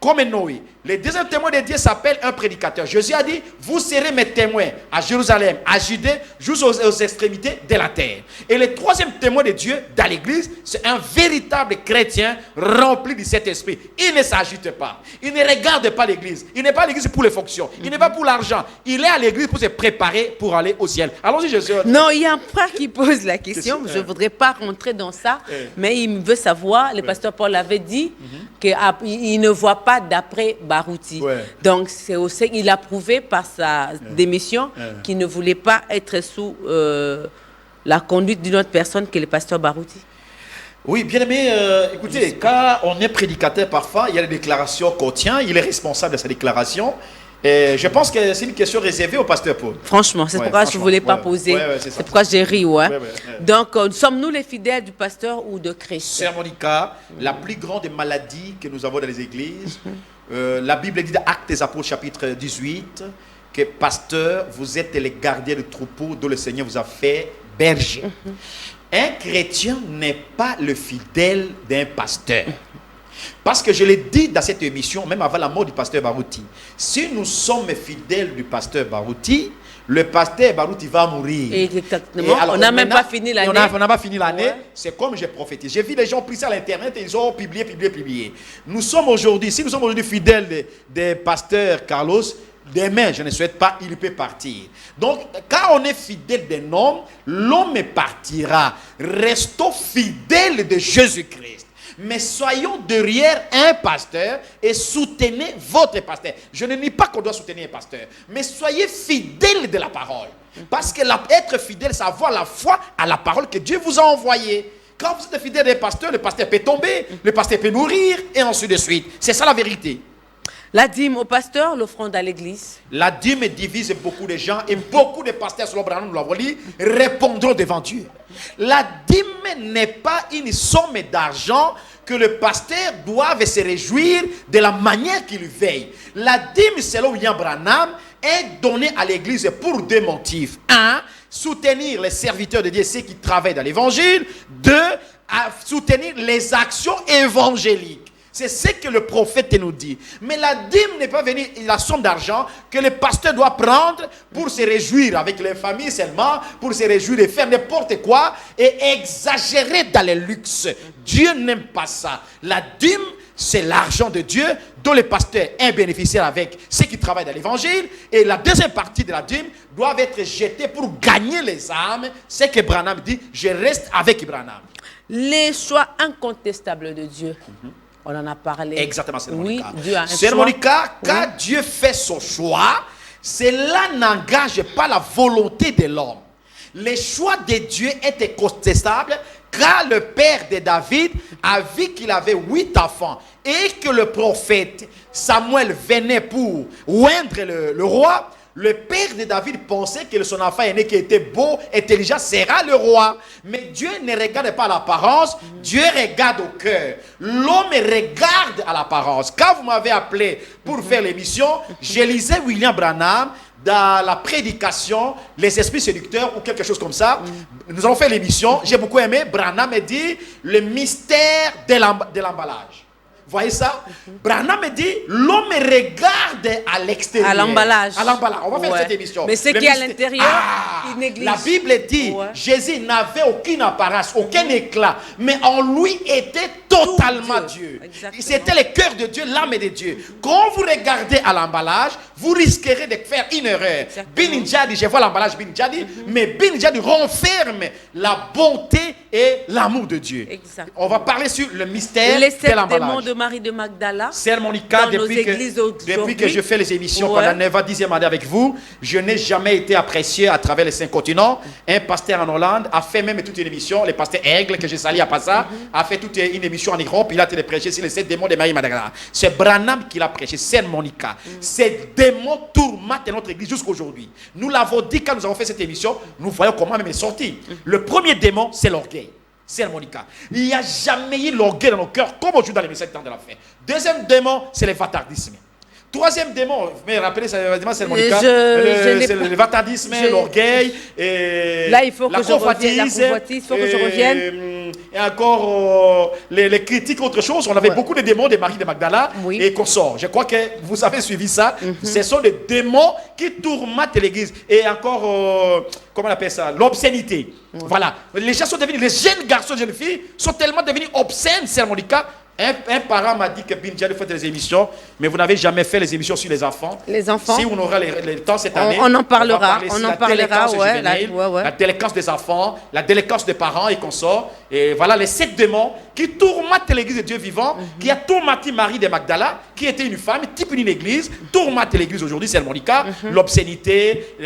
C: Comme Noé. Le deuxième témoin de Dieu s'appelle un prédicateur. Jésus a dit, vous serez mes témoins à Jérusalem, à Judée, jusqu'aux extrémités de la terre. Et le troisième témoin de Dieu dans l'église, c'est un véritable chrétien rempli du Saint-Esprit. Il ne s'agite pas. Il ne regarde pas l'église. Il n'est pas à l'église pour les fonctions. Il n'est pas pour l'argent. Il est à l'église pour se préparer pour aller au ciel. Allons-y, Jésus.
B: Non, il y a un frère qui pose la question. Je ne voudrais pas rentrer dans ça, mais il veut savoir, le pasteur Paul avait dit qu'il ne voit pas d'après Barouti. Donc, c'est aussi, il a prouvé par sa démission qu'il ne voulait pas être sous la conduite d'une autre personne que le pasteur Barouti.
C: Oui, bien aimé, écoutez, quand on est prédicateur, parfois, il y a des déclarations qu'on tient, il est responsable de sa déclaration. Et je pense que c'est une question réservée au pasteur Paul.
B: Franchement, c'est pourquoi je ne voulais pas poser. C'est pourquoi j'ai ri. Donc, sommes-nous les fidèles du pasteur ou de Christ?
C: Sœur Monica, la plus grande maladie que nous avons dans les églises, la Bible dit dans Actes des Apôtres chapitre 18 que pasteur, vous êtes les gardiens de troupeau dont le Seigneur vous a fait berger. Un chrétien n'est pas le fidèle d'un pasteur. Parce que je l'ai dit dans cette émission, même avant la mort du pasteur Barouti, si nous sommes fidèles du pasteur Barouti, le pasteur Barouti va mourir.
B: Exactement. Alors, on n'a même pas fini l'année.
C: On n'a pas fini l'année. C'est comme j'ai prophétisé. J'ai vu les gens prier ça à l'internet et ils ont publié. Nous sommes aujourd'hui, si nous sommes aujourd'hui fidèles des pasteurs Carlos, demain, je ne souhaite pas, il peut partir. Donc, quand on est fidèle d'un homme, l'homme partira. Restons fidèles de Jésus-Christ. Mais soyons derrière un pasteur et soutenez votre pasteur. Je ne dis pas qu'on doit soutenir un pasteur, mais soyez fidèles de la parole. Parce que être fidèle, c'est avoir la foi à la parole que Dieu vous a envoyée. Quand vous êtes fidèle d'un pasteur, le pasteur peut tomber, le pasteur peut mourir, et ainsi de suite. C'est ça la vérité.
B: La dîme au pasteur, l'offrande à l'église.
C: La dîme divise beaucoup de gens et beaucoup de pasteurs, selon Branham, nous l'avons dit, répondront devant Dieu. La dîme n'est pas une somme d'argent que le pasteur doit se réjouir de la manière qu'il veille. La dîme, selon William Branham, est donnée à l'église pour 2 motifs. 1, soutenir les serviteurs de Dieu, ceux qui travaillent dans l'évangile. 2, soutenir les actions évangéliques. C'est ce que le prophète nous dit. Mais la dîme n'est pas venue, la somme d'argent que le pasteur doit prendre pour se réjouir avec les familles seulement, pour se réjouir et faire n'importe quoi et exagérer dans les luxes. Dieu n'aime pas ça. La dîme, c'est l'argent de Dieu dont le pasteur est bénéficiaire avec ceux qui travaillent dans l'évangile. Et la deuxième partie de la dîme doit être jetée pour gagner les âmes. C'est que Branham dit, je reste avec Branham.
B: Les choix incontestables de Dieu. On en a parlé.
C: Exactement, c'est Monica.
B: Oui, Dieu a un choix.
C: C'est Monica, quand Dieu fait son choix, cela n'engage pas la volonté de l'homme. Le choix de Dieu est incontestable car le père de David a vu qu'il avait 8 enfants et que le prophète Samuel venait pour oindre le roi. Le père de David pensait que son enfant aîné qui était beau, intelligent, sera le roi. Mais Dieu ne regarde pas l'apparence, Dieu regarde au cœur. L'homme regarde à l'apparence. Quand vous m'avez appelé pour faire l'émission, je lisais William Branham dans la prédication, les esprits séducteurs ou quelque chose comme ça. Nous avons fait l'émission, j'ai beaucoup aimé. Branham me dit le mystère de l'emballage. Vous voyez ça? Branham me dit, l'homme regarde à l'extérieur.
B: À l'emballage.
C: À l'emballage. On va faire cette émission.
B: Mais ce qui est à l'intérieur, il néglige.
C: La Bible dit, Jésus n'avait aucune apparence, aucun éclat, mais en lui était totalement Dieu. C'était le cœur de Dieu, l'âme de Dieu. Quand vous regardez à l'emballage, vous risquerez de faire une erreur. Bin Jadi, je vois l'emballage Bin Jadi, mais Bin Jadi renferme la bonté et l'amour de Dieu. On va parler sur le mystère de l'emballage.
B: Marie de Magdala.
C: Sœur Monica, depuis que je fais les émissions pendant 9 ans, 10e année avec vous, je n'ai jamais été apprécié à travers les 5 continents. Un pasteur en Hollande a fait même toute une émission, le pasteur Aigle, que je salue à Passa, a fait toute une émission en Europe. Il a prêché sur les 7 démons de Marie de Magdala. C'est Branham qui l'a prêché, Sœur Monica. Ces démons tourmentent notre église jusqu'à aujourd'hui. Nous l'avons dit quand nous avons fait cette émission, nous voyons comment même il est sorti. Le premier démon, c'est l'orgueil. C'est Monica. Il n'y a jamais eu l'orgueil dans nos cœurs comme aujourd'hui dans les messages de la fin. Deuxième démon, c'est le vatardisme. Troisième démon, vous me rappelez, c'est Monica, le vatardisme, l'orgueil,
B: là il faut que je revienne, il faut que je revienne.
C: Et encore les critiques, autre chose. On avait beaucoup de démons de Marie de Magdala et consorts. Je crois que vous avez suivi ça. Ce sont des démons qui tourmentent l'église. Et encore, comment on appelle ça? L'obscénité. Voilà. Les gens sont devenus, les jeunes garçons, jeunes filles, sont tellement devenus obscènes, c'est Monica. Un parent m'a dit que Bin Jadi fait des émissions, mais vous n'avez jamais fait les émissions sur les enfants.
B: Les enfants.
C: Si on aura le temps cette année,
B: on en parlera.
C: La délinquance des enfants, la délinquance des parents et consorts. Et voilà les 7 démons qui tourmentent l'église de Dieu vivant, qui a tourmenté Marie de Magdala, qui était une femme, type d'une église, tourmente l'église aujourd'hui, c'est Monica, l'obscénité,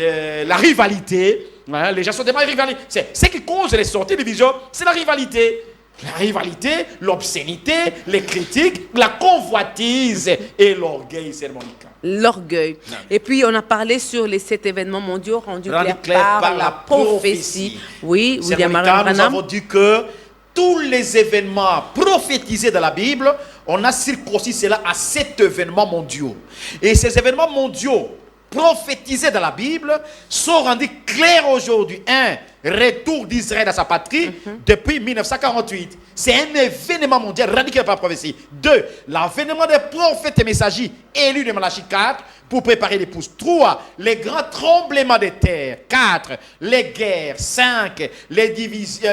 C: la rivalité. Voilà, les gens sont tellement rivalisés. Ce qui cause les sorties de vision, c'est la rivalité. La rivalité, l'obscénité, les critiques, la convoitise et l'orgueil, c'est Monica.
B: L'orgueil. Et puis, on a parlé sur les 7 événements mondiaux rendus clairs par la prophétie. Oui, William Branham.
C: Nous avons dit que tous les événements prophétisés dans la Bible, on a circoncis cela à 7 événements mondiaux. Et ces événements mondiaux prophétisés dans la Bible sont rendus clairs aujourd'hui. Un, retour d'Israël à sa patrie depuis 1948. C'est un événement mondial radical par la prophétie. 2, l'avènement des prophètes et messagers élus de Malachie 4 pour préparer l'épouse. 3, les grands tremblements de terre. 4, les guerres. 5, les divisions,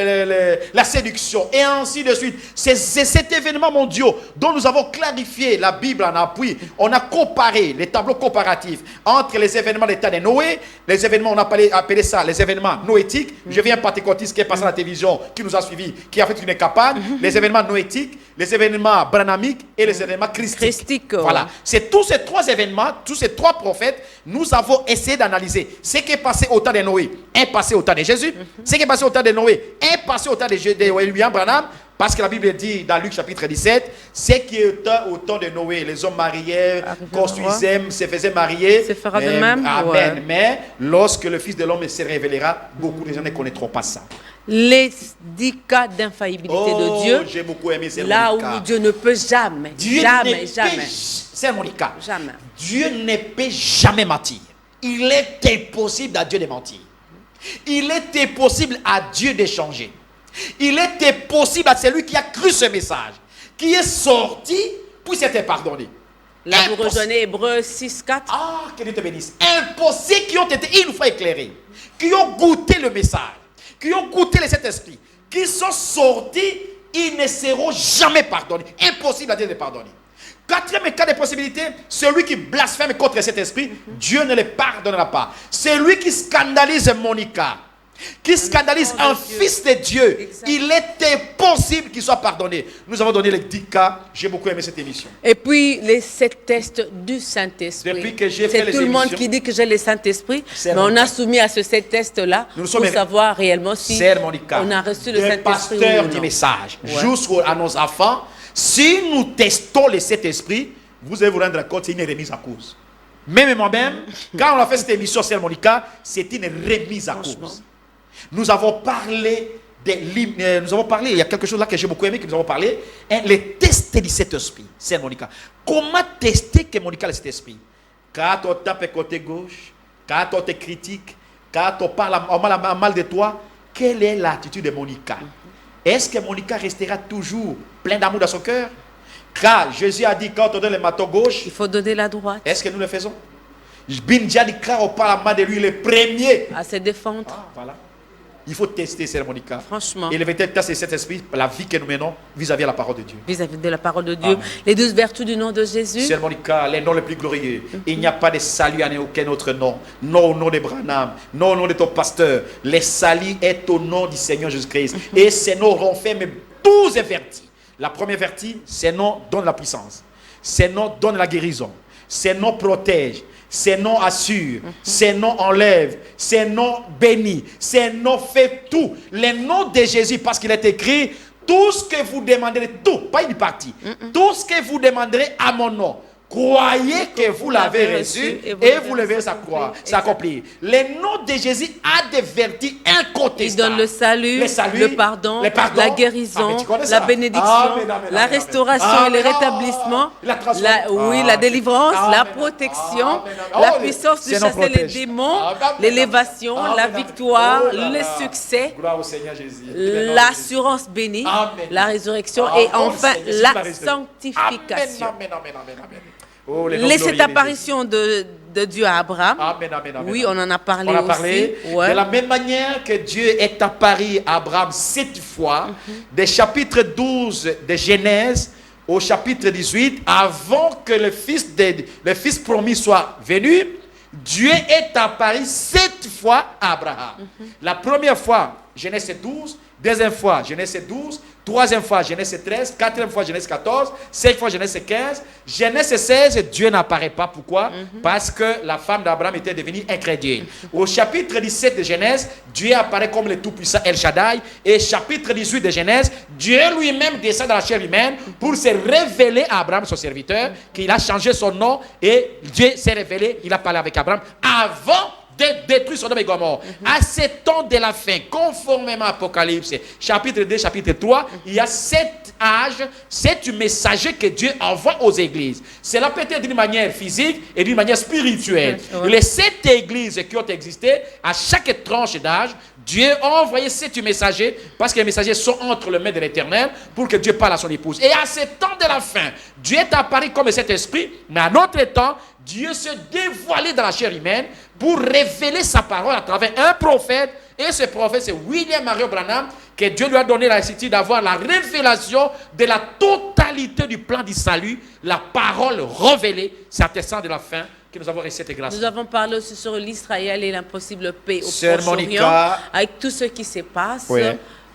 C: la séduction. Et ainsi de suite. C'est cet événement mondial dont nous avons clarifié la Bible en appui. On a comparé les tableaux comparatifs entre les événements de l'état de Noé, les événements, on a appelé ça les événements noétiques. Je viens pentecôtiste qui est passé à la télévision, qui nous a suivis, qui a fait une campagne. Les événements noétiques, les événements branhamiques et les événements christiques. Voilà. C'est tous ces 3 événements, tous ces 3 prophètes, nous avons essayé d'analyser ce qui est passé au temps de Noé, est passé au temps de Jésus. Ce qui est passé au temps de Noé, est passé au temps de William Branham. Parce que la Bible dit dans Luc chapitre 17, ce qui est au temps de Noé, les hommes mariés, construisaient, se faisaient marier.
B: Se fera de même.
C: Amen. Ouais. Mais lorsque le Fils de l'homme se révélera, beaucoup de gens ne connaîtront pas ça.
B: Les 10 cas d'infaillibilité de Dieu.
C: J'ai beaucoup aimé ces
B: là où Dieu ne peut jamais. Jamais.
C: C'est Monica.
B: Jamais.
C: Dieu ne peut jamais mentir. Il est impossible à Dieu de mentir. Il est impossible à Dieu de changer. Il était possible à celui qui a cru ce message, qui est sorti, puisse être pardonné.
B: Là, vous rejoignez Hébreux 6, 4.
C: Ah, que Dieu te bénisse. Impossible qui ont été une fois éclairés, qui ont goûté le message, qui ont goûté les 7 esprits, qui sont sortis, ils ne seront jamais pardonnés. Impossible à Dieu de pardonner. 4e cas de possibilité, celui qui blasphème contre cet esprit, Dieu ne le pardonnera pas. Celui qui scandalise Monica, qui scandalise un fils de Dieu,
B: exact.
C: il était possible qu'il soit pardonné. Nous avons donné les 10 cas. J'ai beaucoup aimé cette émission.
B: Et puis, les 7 tests du Saint-Esprit.
C: Depuis que j'ai fait
B: C'est
C: les
B: tout le monde
C: émissions,
B: qui dit que j'ai le Saint-Esprit,
C: c'est
B: mais on
C: Monica.
B: a soumis à ce 7 tests-là
C: Nous
B: pour
C: sommes
B: savoir réellement si
C: Sœur Monica,
B: on a reçu le
C: des
B: Saint-Esprit
C: pasteurs
B: ou
C: du
B: non.
C: message,
B: Ouais.
C: jusqu'à nos enfants, si nous testons les 7 esprits, vous allez vous rendre compte, c'est une remise à cause. Même moi-même, quand on a fait cette émission, Sœur Monica, c'est une remise à cause. Nous avons parlé il y a quelque chose là que j'ai beaucoup aimé, que nous avons parlé, hein, les tests du Saint-Esprit, Sœur Monica. Comment tester que Monica le Saint-Esprit? Quand on tape côté gauche, quand on te critique, quand on parle mal de toi, quelle est l'attitude de Monica? Est-ce que Monica restera toujours plein d'amour dans son cœur? Car Jésus a dit, quand on donne le marteau gauche,
B: Il faut donner la droite
C: est-ce que nous le faisons? Binja dit, quand on parle mal de lui, le premier.
B: à se défendre.
C: Voilà. Il faut tester, Sœur Monica.
B: Franchement.
C: Et le véritable test, c'est cet esprit, la vie que nous menons vis-à-vis de la parole de Dieu.
B: Vis-à-vis de la parole de Dieu.
C: Amen.
B: Les 12 vertus du nom de Jésus.
C: Sœur Monica, les noms les plus glorieux. Il n'y a pas de salut en aucun autre nom. Non au nom de Branham, non au nom de ton pasteur. Le salut est au nom du Seigneur Jésus-Christ. Et ces noms renferment 12 vertus. La première vertu, ces noms donnent la puissance. Ces noms donnent la guérison. Ces noms protègent. Ces noms assurent, ces noms enlèvent, ces noms bénissent, ces noms fait tout. Les noms de Jésus, parce qu'il est écrit, tout ce que vous demanderez, tout, pas une partie, tout ce que vous demanderez à mon nom, croyez que vous l'avez reçu et vous le verrez s'accomplir. Le nom de Jésus a des vertus incontestables.
B: Il donne le salut, le pardon, la guérison, la bénédiction, la restauration et le rétablissement, la délivrance, la protection, la puissance de chasser les démons, l'élévation, la victoire, le succès, l'assurance bénie, la résurrection et enfin la sanctification. Les 7 apparitions de Dieu à Abraham. Oui, on en a parlé aussi. Ouais.
C: De la même manière que Dieu est apparu à Abraham 7 fois, des chapitres 12 de Genèse au chapitre 18, avant que le fils promis soit venu, Dieu est apparu 7 fois à Abraham. La première fois, Genèse 12, deuxième fois, Genèse 12, troisième fois, Genèse 13, quatrième fois, Genèse 14, 5 fois, Genèse 15, Genèse 16, Dieu n'apparaît pas. Pourquoi? Parce que la femme d'Abraham était devenue incrédule. Au chapitre 17 de Genèse, Dieu apparaît comme le tout-puissant El Shaddai. Et chapitre 18 de Genèse, Dieu lui-même descend dans la chair humaine pour se révéler à Abraham, son serviteur, qu'il a changé son nom et Dieu s'est révélé, il a parlé avec Abraham avant de détruire Sodome et Gomorrhe. À ce temps de la fin, conformément à Apocalypse, chapitre 2, chapitre 3, il y a 7 âges, 7 messagers que Dieu envoie aux églises. Cela peut être d'une manière physique et d'une manière spirituelle. Les 7 églises qui ont existé, à chaque tranche d'âge, Dieu a envoyé 7 messagers, parce que les messagers sont entre les mains de l'Éternel, pour que Dieu parle à son épouse. Et à ce temps de la fin, Dieu est apparu comme cet esprit, mais à notre temps, Dieu se dévoilait dans la chair humaine pour révéler sa parole à travers un prophète. Et ce prophète, c'est William Marion Branham, que Dieu lui a donné la nécessité d'avoir la révélation de la totalité du plan du salut, la parole révélée. C'est à ce temps de la fin que nous avons reçu cette grâce.
B: Nous avons parlé aussi sur l'Israël et l'impossible paix au
C: Sœur
B: Proche-Orient.
C: Monica.
B: Avec tout ce qui se passe
C: Oui.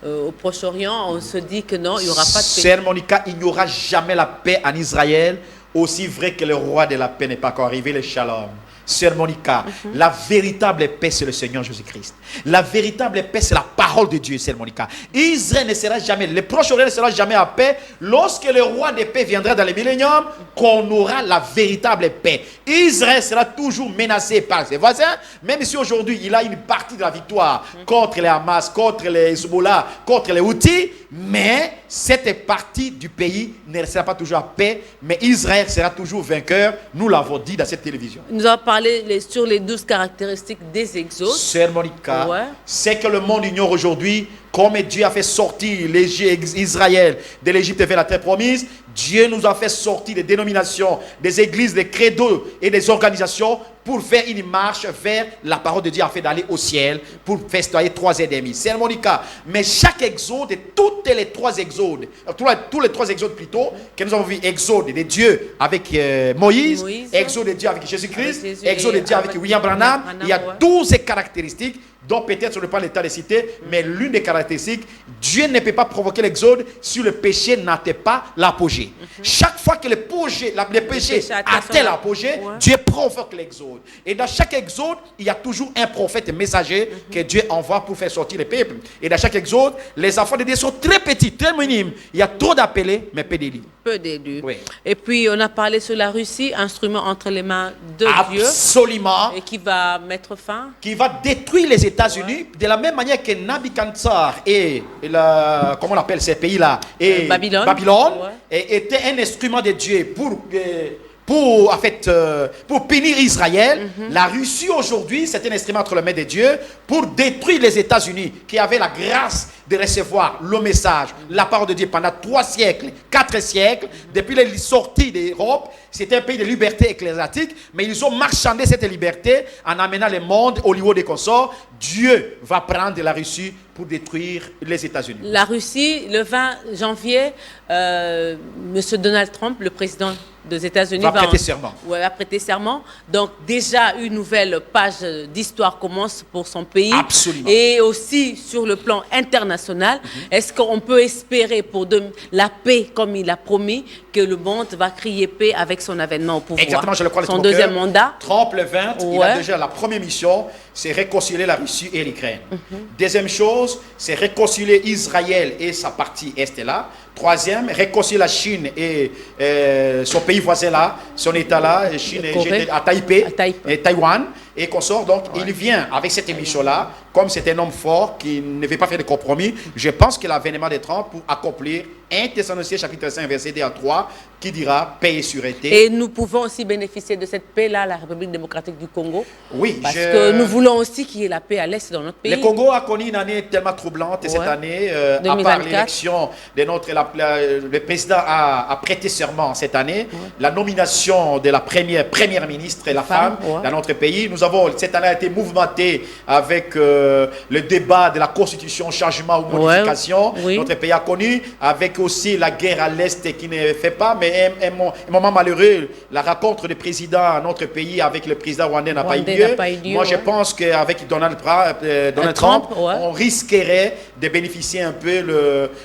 B: au Proche-Orient, on se dit que non, il n'y aura pas de paix.
C: Sœur Monica, il n'y aura jamais la paix en Israël, aussi vrai que le roi de la paix n'est pas encore arrivé, le Shalom. Sœur Monica, la véritable paix, c'est le Seigneur Jésus-Christ. La véritable paix, c'est la parole de Dieu, Sœur Monica. Israël ne sera jamais, le Proche-Orient ne sera jamais à paix lorsque le roi de paix viendra dans le millénium, qu'on aura la véritable paix. Israël sera toujours menacé par ses voisins, même si aujourd'hui il a une partie de la victoire contre les Hamas, contre les Hezbollah, contre les Houthis, mais cette partie du pays ne sera pas toujours à paix, mais Israël sera toujours vainqueur. Nous l'avons dit dans cette télévision.
B: Nous avons parlé sur les 12 caractéristiques des exodes.
C: Sœur Monica,
B: Ouais.
C: c'est que le monde ignore aujourd'hui, comme Dieu a fait sortir Israël de l'Égypte vers la terre promise, Dieu nous a fait sortir des dénominations, des églises, des credos et des organisations pour faire une marche vers la parole de Dieu, afin d'aller au ciel, pour festoyer 3 ennemis. C'est Monica. Mais chaque exode, toutes les 3 exodes, tous les 3 exodes plutôt, que nous avons vu, exode de Dieu avec Moïse, exode de Dieu avec Jésus-Christ, exode de Dieu avec William Branham, il y a 12 caractéristiques Donc peut-être sur le plan de l'État des cités, mais l'une des caractéristiques, Dieu ne peut pas provoquer l'exode si le péché n'atteint pas l'apogée. Chaque fois que le péché atteint l'apogée, Dieu provoque l'exode. Et dans chaque exode, il y a toujours un prophète messager que Dieu envoie pour faire sortir les peuples. Et dans chaque exode, les enfants de Dieu sont très petits, très minimes. Il y a trop d'appelés, mais peu d'élus.
B: Peu d'élus.
C: Oui.
B: Et puis, on a parlé sur la Russie, instrument entre les mains de Dieu.
C: Absolument.
B: Et qui va mettre fin.
C: Qui va détruire les États-Unis de la même manière que Nabucodonosor et comment on appelle ces pays-là, et
B: Babylone,
C: était un instrument de Dieu pour punir Israël. La Russie aujourd'hui, c'est un instrument entre les mains de Dieu pour détruire les États-Unis qui avaient la grâce de recevoir le message, la parole de Dieu pendant 3 siècles, 4 siècles. Depuis les sorties d'Europe, c'était un pays de liberté ecclésiastique, mais ils ont marchandé cette liberté en amenant le monde au niveau des consorts. Dieu va prendre la Russie pour détruire les États-Unis.
B: La Russie, le 20 janvier, M. Donald Trump, le président des États-Unis,
C: va prêter serment.
B: Va prêter serment. Donc déjà, une nouvelle page d'histoire commence pour son pays.
C: Absolument.
B: Et aussi sur le plan international, est-ce qu'on peut espérer pour la paix, comme il a promis, que le monde va crier paix avec son avènement au pouvoir?
C: Exactement, je le crois.
B: Son deuxième mandat.
C: Trump, le 20, il a déjà la première mission, c'est réconcilier la Russie et l'Ukraine. Deuxième chose, c'est réconcilier Israël et sa partie est là. Troisième, réconcilier la Chine et son pays voisin là, son État là, Chine à Taipei, et Taïwan et consort. Donc, il vient avec cette émission-là, comme c'est un homme fort qui ne veut pas faire de compromis. Je pense que l'avènement de Trump pour accomplir 1 Thessaloniciens chapitre 5, verset 2 à 3, qui dira paix et sûreté.
B: Et nous pouvons aussi bénéficier de cette paix-là, la République démocratique du Congo.
C: Oui,
B: parce que nous voulons aussi qu'il y ait la paix à l'Est dans notre pays.
C: Le Congo a connu une année tellement troublante cette année, à part l'élection de le président a prêté serment cette année, la nomination de la première ministre et la femme dans notre pays. Nous avons, cette année a été mouvementée avec le débat de la constitution, changement ou modification. Notre pays a connu, avec aussi la guerre à l'Est qui ne fait pas, mais un moment malheureux, la rencontre du président à notre pays avec le président rwandais n'a pas eu lieu. Moi, je pense qu'avec Donald Trump, on risquerait de bénéficier un peu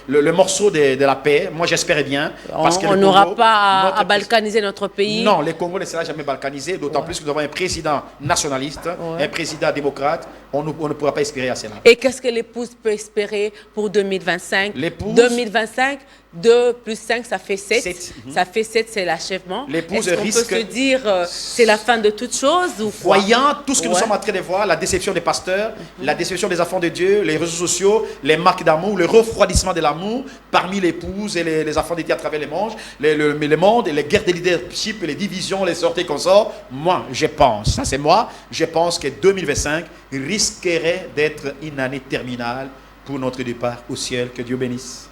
C: le morceau de la paix. Moi, j'espère bien. Parce
B: on n'aura pas à balkaniser notre pays.
C: Non, le Congo ne sera jamais balkanisé, d'autant plus que nous avons un président nationaliste, un président démocrate. On ne pourra pas espérer à cela.
B: Et qu'est-ce que l'épouse peut espérer pour 2025?
C: L'épouse,
B: 2025, 2 plus 5, ça fait 7. Ça fait 7, c'est l'achèvement.
C: L'épouse
B: risque... peut se dire c'est la fin de toute chose ou quoi?
C: Voyant tout ce que nous sommes en train de voir, la déception des pasteurs, la déception des enfants de Dieu, les réseaux sociaux, les marques d'amour, le refroidissement de l'amour parmi l'épouse et les enfants de Dieu à travers les mondes, les guerres de leadership, les divisions, les sorties qu'on sort, moi, je pense, ça c'est moi, je pense que 2025 risquerait d'être une année terminale pour notre départ au ciel. Que Dieu bénisse.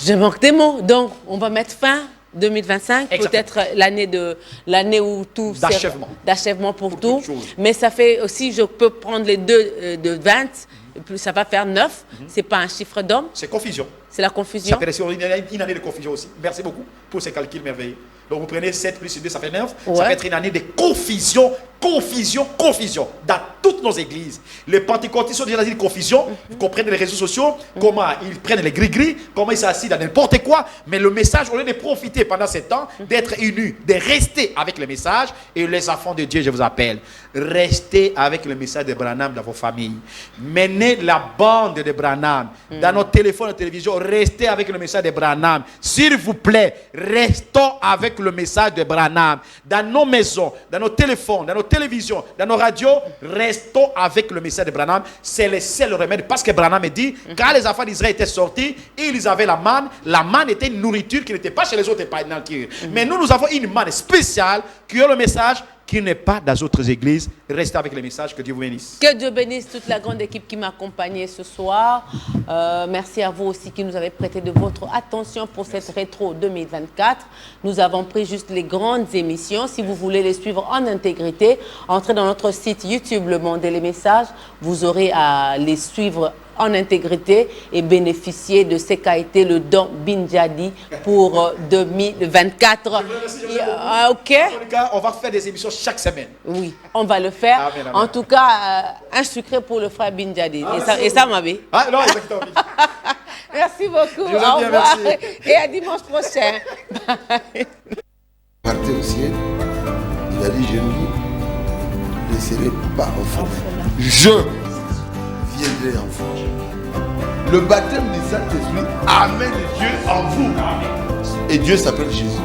B: Je manque des mots, donc on va mettre fin 2025, peut-être l'année où tout d'achèvement pour tout. Mais ça fait aussi, je peux prendre les deux de 20, ça va faire 9. C'est pas un chiffre d'homme.
C: C'est confusion.
B: C'est la confusion.
C: Ça fait une année de confusion aussi. Merci beaucoup pour ces calculs merveilleux. Donc vous prenez 7 plus 2, ça fait 9. Ça peut être une année de confusion dans toutes nos églises. Les pentecôtistes sont déjà dit confusion. Vous comprenez les réseaux sociaux, comment ils prennent les gris-gris, comment ils s'assient dans n'importe quoi. Mais le message, au lieu de profiter pendant ce temps, d'être unis, de rester avec le message. Et les enfants de Dieu, je vous appelle, restez avec le message de Branham dans vos familles. Menez la bande de Branham dans nos téléphones et télévisions. Restez avec le message de Branham. S'il vous plaît, restons avec le message de Branham. Dans nos maisons, dans nos téléphones, dans nos télévisions, dans nos radios, restons avec le message de Branham. C'est le seul remède. Parce que Branham dit, quand les enfants d'Israël étaient sortis, ils avaient la manne. La manne était une nourriture qui n'était pas chez les autres nature. Mais nous avons une manne spéciale qui a le message qui n'est pas dans d'autres églises. Restez avec les messages. Que Dieu vous bénisse.
B: Que Dieu bénisse toute la grande équipe qui m'a accompagné ce soir. Merci à vous aussi qui nous avez prêté de votre attention pour cette rétro 2024. Nous avons pris juste les grandes émissions. Si vous voulez les suivre en intégrité, entrez dans notre site YouTube Le Monde et les Messages. Vous aurez à les suivre en intégrité et bénéficier de ce qu'a été le don Binjadi pour 2024. Ok.
C: On va faire des émissions chaque semaine.
B: Oui, on va le faire.
C: Amen, amen.
B: En tout cas, un sucré pour le frère Binjadi. Et ça m'avait.
C: Ah non, exactement.
B: Merci beaucoup.
C: Je vous
B: Au
C: bien,
B: revoir.
C: merci.
B: Et à dimanche prochain. Bye.
A: Partez au ciel. Il a dit, je ne laisserai pas orphelin. Je viendrai en France. Le baptême du Saint-Esprit amène Dieu en vous. Et Dieu s'appelle Jésus.